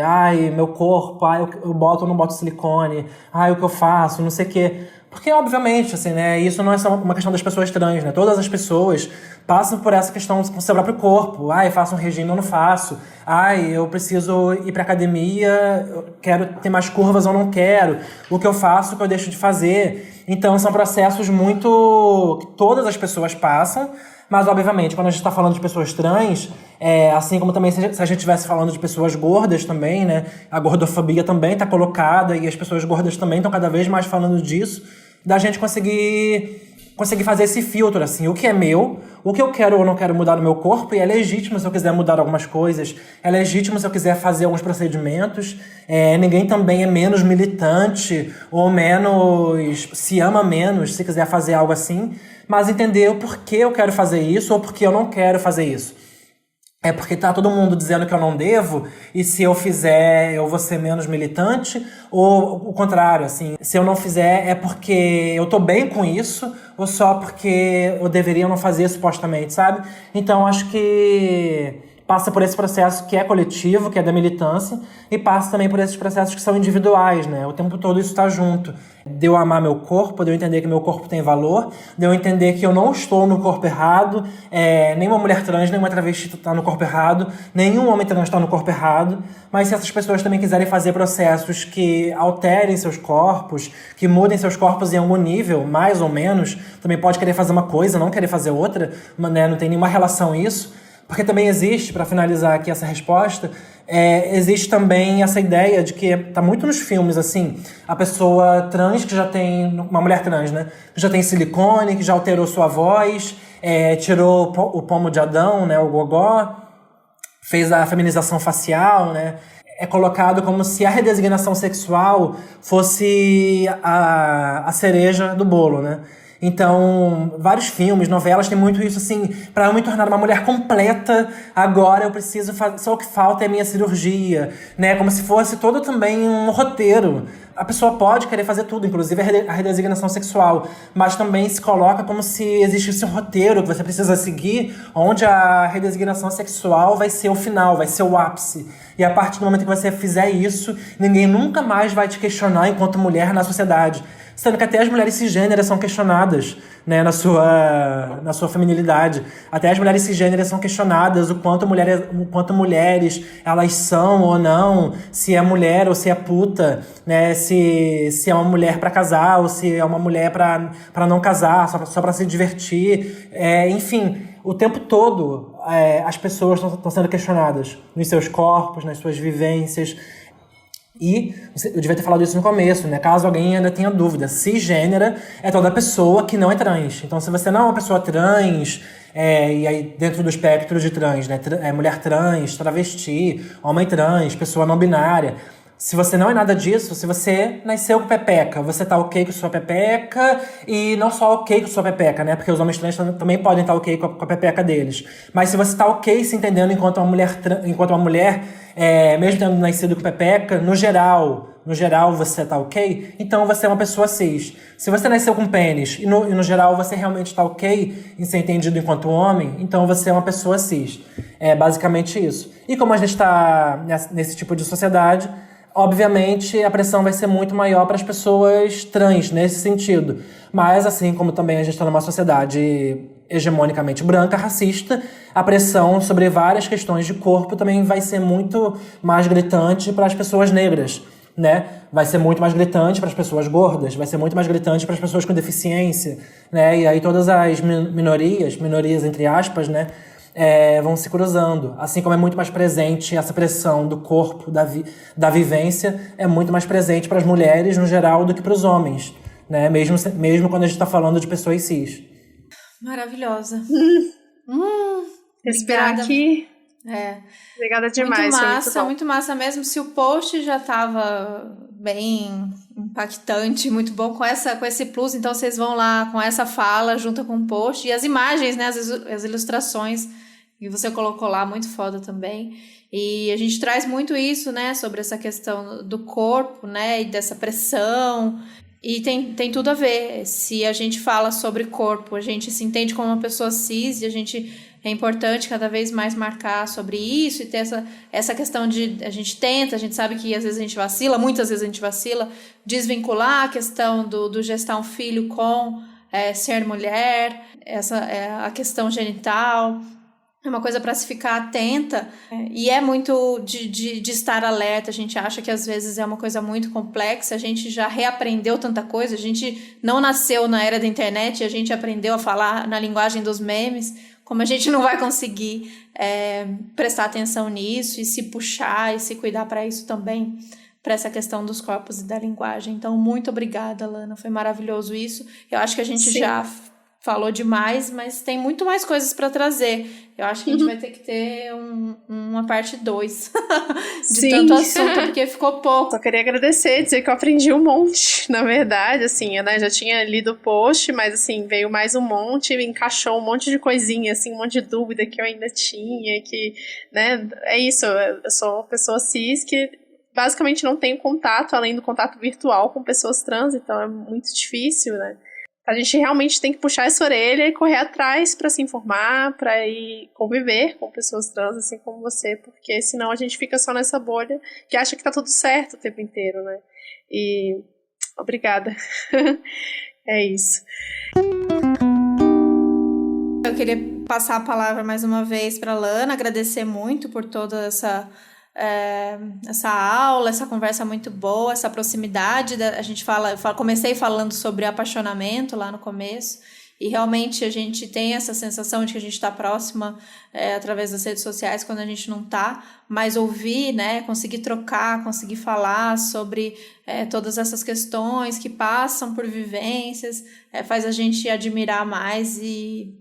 Ai, meu corpo, ai, eu boto ou não boto silicone, ai, o que eu faço, não sei o quê. Porque, obviamente, assim, né, isso não é só uma questão das pessoas trans, né? Todas as pessoas passam por essa questão com o seu próprio corpo. Ai, faço um regime, eu não faço. Ai, eu preciso ir pra academia, eu quero ter mais curvas ou não quero. O que eu faço, o que eu deixo de fazer. Então, são processos muito... que todas as pessoas passam. Mas, obviamente, quando a gente está falando de pessoas trans, assim como também se a gente estivesse falando de pessoas gordas também, né? A gordofobia também está colocada e as pessoas gordas também estão cada vez mais falando disso. Da gente conseguir fazer esse filtro, assim, o que é meu, o que eu quero ou não quero mudar no meu corpo, e é legítimo se eu quiser mudar algumas coisas, é legítimo se eu quiser fazer alguns procedimentos, ninguém também é menos militante ou menos, se ama menos se quiser fazer algo assim, mas entender o porquê eu quero fazer isso ou porquê eu não quero fazer isso. É porque tá todo mundo dizendo que eu não devo, e se eu fizer, eu vou ser menos militante, ou o contrário, assim, se eu não fizer é porque eu tô bem com isso, ou só porque eu deveria não fazer supostamente, sabe? Então, acho que passa por esse processo que é coletivo, que é da militância, e passa também por esses processos que são individuais, né? O tempo todo isso está junto. De eu amar meu corpo, de eu entender que meu corpo tem valor, de eu entender que eu não estou no corpo errado, nenhuma mulher trans, nenhuma travesti está no corpo errado, nenhum homem trans está no corpo errado, mas se essas pessoas também quiserem fazer processos que alterem seus corpos, que mudem seus corpos em algum nível, mais ou menos, também pode querer fazer uma coisa, não querer fazer outra, né? Não tem nenhuma relação isso, porque também existe, para finalizar aqui essa resposta, existe também essa ideia de que tá muito nos filmes, assim, a pessoa trans que já tem, uma mulher trans, né, que já tem silicone, que já alterou sua voz, tirou o pomo de Adão, né, o gogó, fez a feminização facial, né, é colocado como se a redesignação sexual fosse a cereja do bolo, né. Então, vários filmes, novelas, tem muito isso, assim, pra eu me tornar uma mulher completa, agora eu preciso fazer, só o que falta é a minha cirurgia, né? Como se fosse todo também um roteiro. A pessoa pode querer fazer tudo, inclusive a redesignação sexual, mas também se coloca como se existisse um roteiro que você precisa seguir, onde a redesignação sexual vai ser o final, vai ser o ápice. E a partir do momento que você fizer isso, ninguém nunca mais vai te questionar enquanto mulher na sociedade. Sendo que até as mulheres cisgêneras são questionadas, né, na sua feminilidade. Até as mulheres cisgêneras são questionadas o quanto mulheres elas são ou não, se é mulher ou se é puta, né, se é uma mulher para casar ou se é uma mulher para não casar, só para se divertir. Enfim, o tempo todo as pessoas estão sendo questionadas nos seus corpos, nas suas vivências. E eu devia ter falado isso no começo, né? Caso alguém ainda tenha dúvida, cisgênera é toda pessoa que não é trans. Então, se você não é uma pessoa trans, e aí dentro do espectro de trans, né? Mulher trans, travesti, homem trans, pessoa não binária. Se você não é nada disso, se você nasceu com pepeca, você tá ok com sua pepeca, e não só ok com sua pepeca, né? Porque os homens trans também podem estar ok com a pepeca deles. Mas se você tá ok se entendendo enquanto uma mulher, mesmo tendo nascido com pepeca, no geral você tá ok, então você é uma pessoa cis. Se você nasceu com pênis e no geral você realmente tá ok em ser entendido enquanto homem, então você é uma pessoa cis. É basicamente isso. E como a gente tá nesse tipo de sociedade, obviamente, a pressão vai ser muito maior para as pessoas trans, nesse sentido. Mas, assim como também a gente está numa sociedade hegemonicamente branca, racista, a pressão sobre várias questões de corpo também vai ser muito mais gritante para as pessoas negras, né? Vai ser muito mais gritante para as pessoas gordas, vai ser muito mais gritante para as pessoas com deficiência, né? E aí todas as minorias entre aspas, né? Vão se cruzando. Assim como é muito mais presente essa pressão do corpo, da vivência, é muito mais presente para as mulheres, no geral, do que para os homens, né? Mesmo quando a gente está falando de pessoas cis. Maravilhosa. Respirar aqui. Obrigada demais. Muito massa mesmo. Se o post já estava bem impactante, muito bom com esse plus, então vocês vão lá com essa fala junto com o post e as imagens, né, as ilustrações que você colocou lá, muito foda também. E a gente traz muito isso, né, sobre essa questão do corpo, né, e dessa pressão. E tem tudo a ver. Se a gente fala sobre corpo, a gente se entende como uma pessoa cis e é importante cada vez mais marcar sobre isso e ter essa questão de a gente sabe que às vezes a gente vacila, muitas vezes a gente vacila, desvincular a questão do gestar um filho com ser mulher, a questão genital. É uma coisa para se ficar atenta, e é muito de estar alerta. A gente acha que às vezes é uma coisa muito complexa, a gente já reaprendeu tanta coisa, a gente não nasceu na era da internet, a gente aprendeu a falar na linguagem dos memes, como a gente não vai conseguir prestar atenção nisso e se puxar e se cuidar para isso também, para essa questão dos corpos e da linguagem. Então, muito obrigada, Lana, foi maravilhoso isso. Eu acho que a gente já falou demais, mas tem muito mais coisas para trazer. Eu acho que a gente vai ter que ter uma parte 2 de tanto assunto, porque ficou pouco. Só queria agradecer, dizer que eu aprendi um monte, na verdade, assim, né, já tinha lido o post, mas assim, veio mais um monte, me encaixou um monte de coisinha, assim, um monte de dúvida que eu ainda tinha, que, né, é isso, eu sou uma pessoa cis que basicamente não tenho contato, além do contato virtual com pessoas trans, então é muito difícil, né, A gente realmente tem que puxar essa orelha e correr atrás para se informar, para ir conviver com pessoas trans, assim como você, porque senão a gente fica só nessa bolha que acha que tá tudo certo o tempo inteiro, né? E obrigada. É isso. Eu queria passar a palavra mais uma vez para a Lana, agradecer muito por toda essa aula, essa conversa muito boa, essa proximidade. A gente comecei falando sobre apaixonamento lá no começo, e realmente a gente tem essa sensação de que a gente está próxima através das redes sociais quando a gente não está, mas ouvir, né, conseguir trocar, conseguir falar sobre todas essas questões que passam por vivências, faz a gente admirar mais e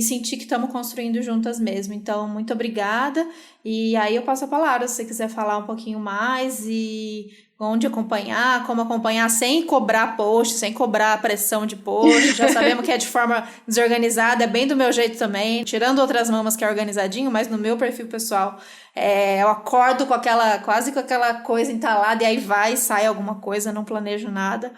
sentir que estamos construindo juntas mesmo. Então, muito obrigada. E aí eu passo a palavra, se você quiser falar um pouquinho mais e onde acompanhar, como acompanhar sem cobrar post, sem cobrar pressão de post. Já sabemos que é de forma desorganizada, é bem do meu jeito também, tirando outras mamas que é organizadinho, mas no meu perfil pessoal eu acordo quase com aquela coisa entalada e aí sai alguma coisa, não planejo nada.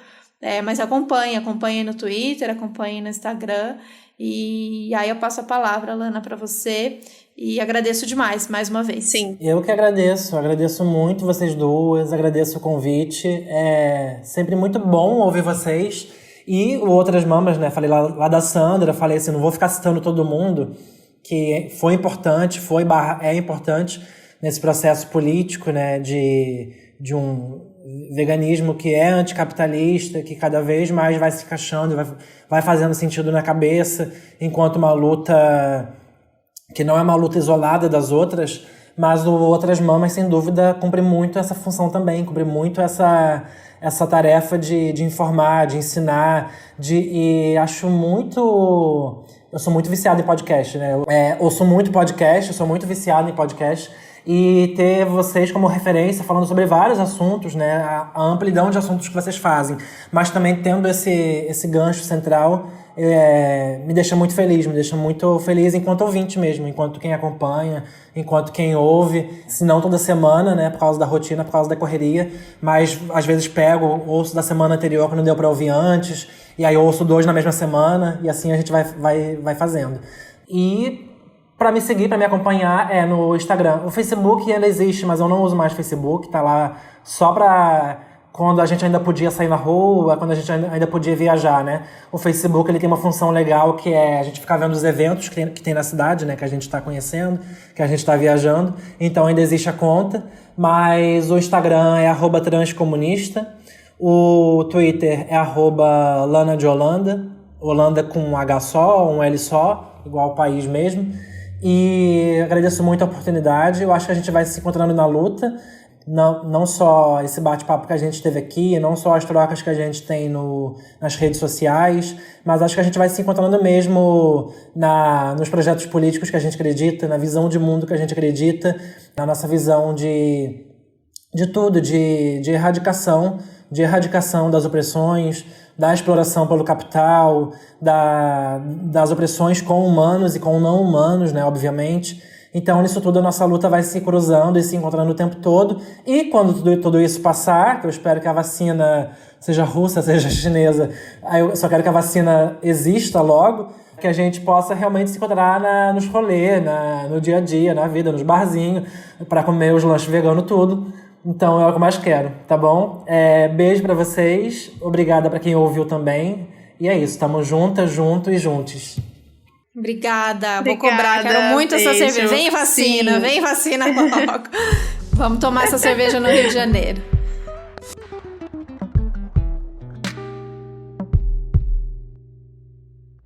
Mas acompanhe no Twitter, acompanhe no Instagram. E aí eu passo a palavra, Lana, para você, e agradeço demais, mais uma vez. Sim. Eu que agradeço muito vocês duas, agradeço o convite, é sempre muito bom ouvir vocês, e outras mamas, né, falei lá da Sandra, falei assim, não vou ficar citando todo mundo, que foi importante, é importante nesse processo político, né, de um veganismo que é anticapitalista, que cada vez mais vai se encaixando, vai fazendo sentido na cabeça, enquanto uma luta que não é uma luta isolada das outras, mas o Outras Mamas, sem dúvida, cumpre muito essa função também, cumpre muito essa tarefa de informar, de ensinar, e acho muito... Eu sou muito viciado em podcast, né? Eu sou muito podcast, eu sou muito viciado em podcast, e ter vocês como referência falando sobre vários assuntos, né, a amplidão de assuntos que vocês fazem, mas também tendo esse gancho central, me deixa muito feliz enquanto ouvinte mesmo, enquanto quem acompanha, enquanto quem ouve, se não toda semana, né, por causa da rotina, por causa da correria, mas às vezes ouço da semana anterior que não deu para ouvir antes, e aí ouço 2 na mesma semana, e assim a gente vai fazendo. E para me seguir, para me acompanhar, no Instagram. O Facebook ainda existe, mas eu não uso mais o Facebook. Tá lá só para quando a gente ainda podia sair na rua, quando a gente ainda podia viajar, né? O Facebook, ele tem uma função legal, que é a gente ficar vendo os eventos que tem na cidade, né? Que a gente está conhecendo, que a gente está viajando. Então ainda existe a conta. Mas o Instagram é @transcomunista. O Twitter é @Lana de Holanda. Holanda com um H só, um L só, igual o país mesmo. E agradeço muito a oportunidade. Eu acho que a gente vai se encontrando na luta. Não só esse bate-papo que a gente teve aqui, não só as trocas que a gente tem nas redes sociais, mas acho que a gente vai se encontrando mesmo nos projetos políticos que a gente acredita, na visão de mundo que a gente acredita, na nossa visão de tudo, de erradicação das opressões, da exploração pelo capital, das opressões com humanos e com não humanos, né, obviamente. Então, nisso tudo, a nossa luta vai se cruzando e se encontrando o tempo todo. E quando tudo isso passar, que eu espero que a vacina seja russa, seja chinesa, eu só quero que a vacina exista logo, que a gente possa realmente se encontrar nos rolês, no dia a dia, na vida, nos barzinhos, para comer os lanches veganos, tudo. Então, é o que eu mais quero, tá bom? Beijo pra vocês, obrigada pra quem ouviu também. E é isso, tamo juntas, juntos e juntos. Obrigada, vou cobrar, quero muito essa cerveja. Vem vacina logo. Vamos tomar essa cerveja no Rio de Janeiro.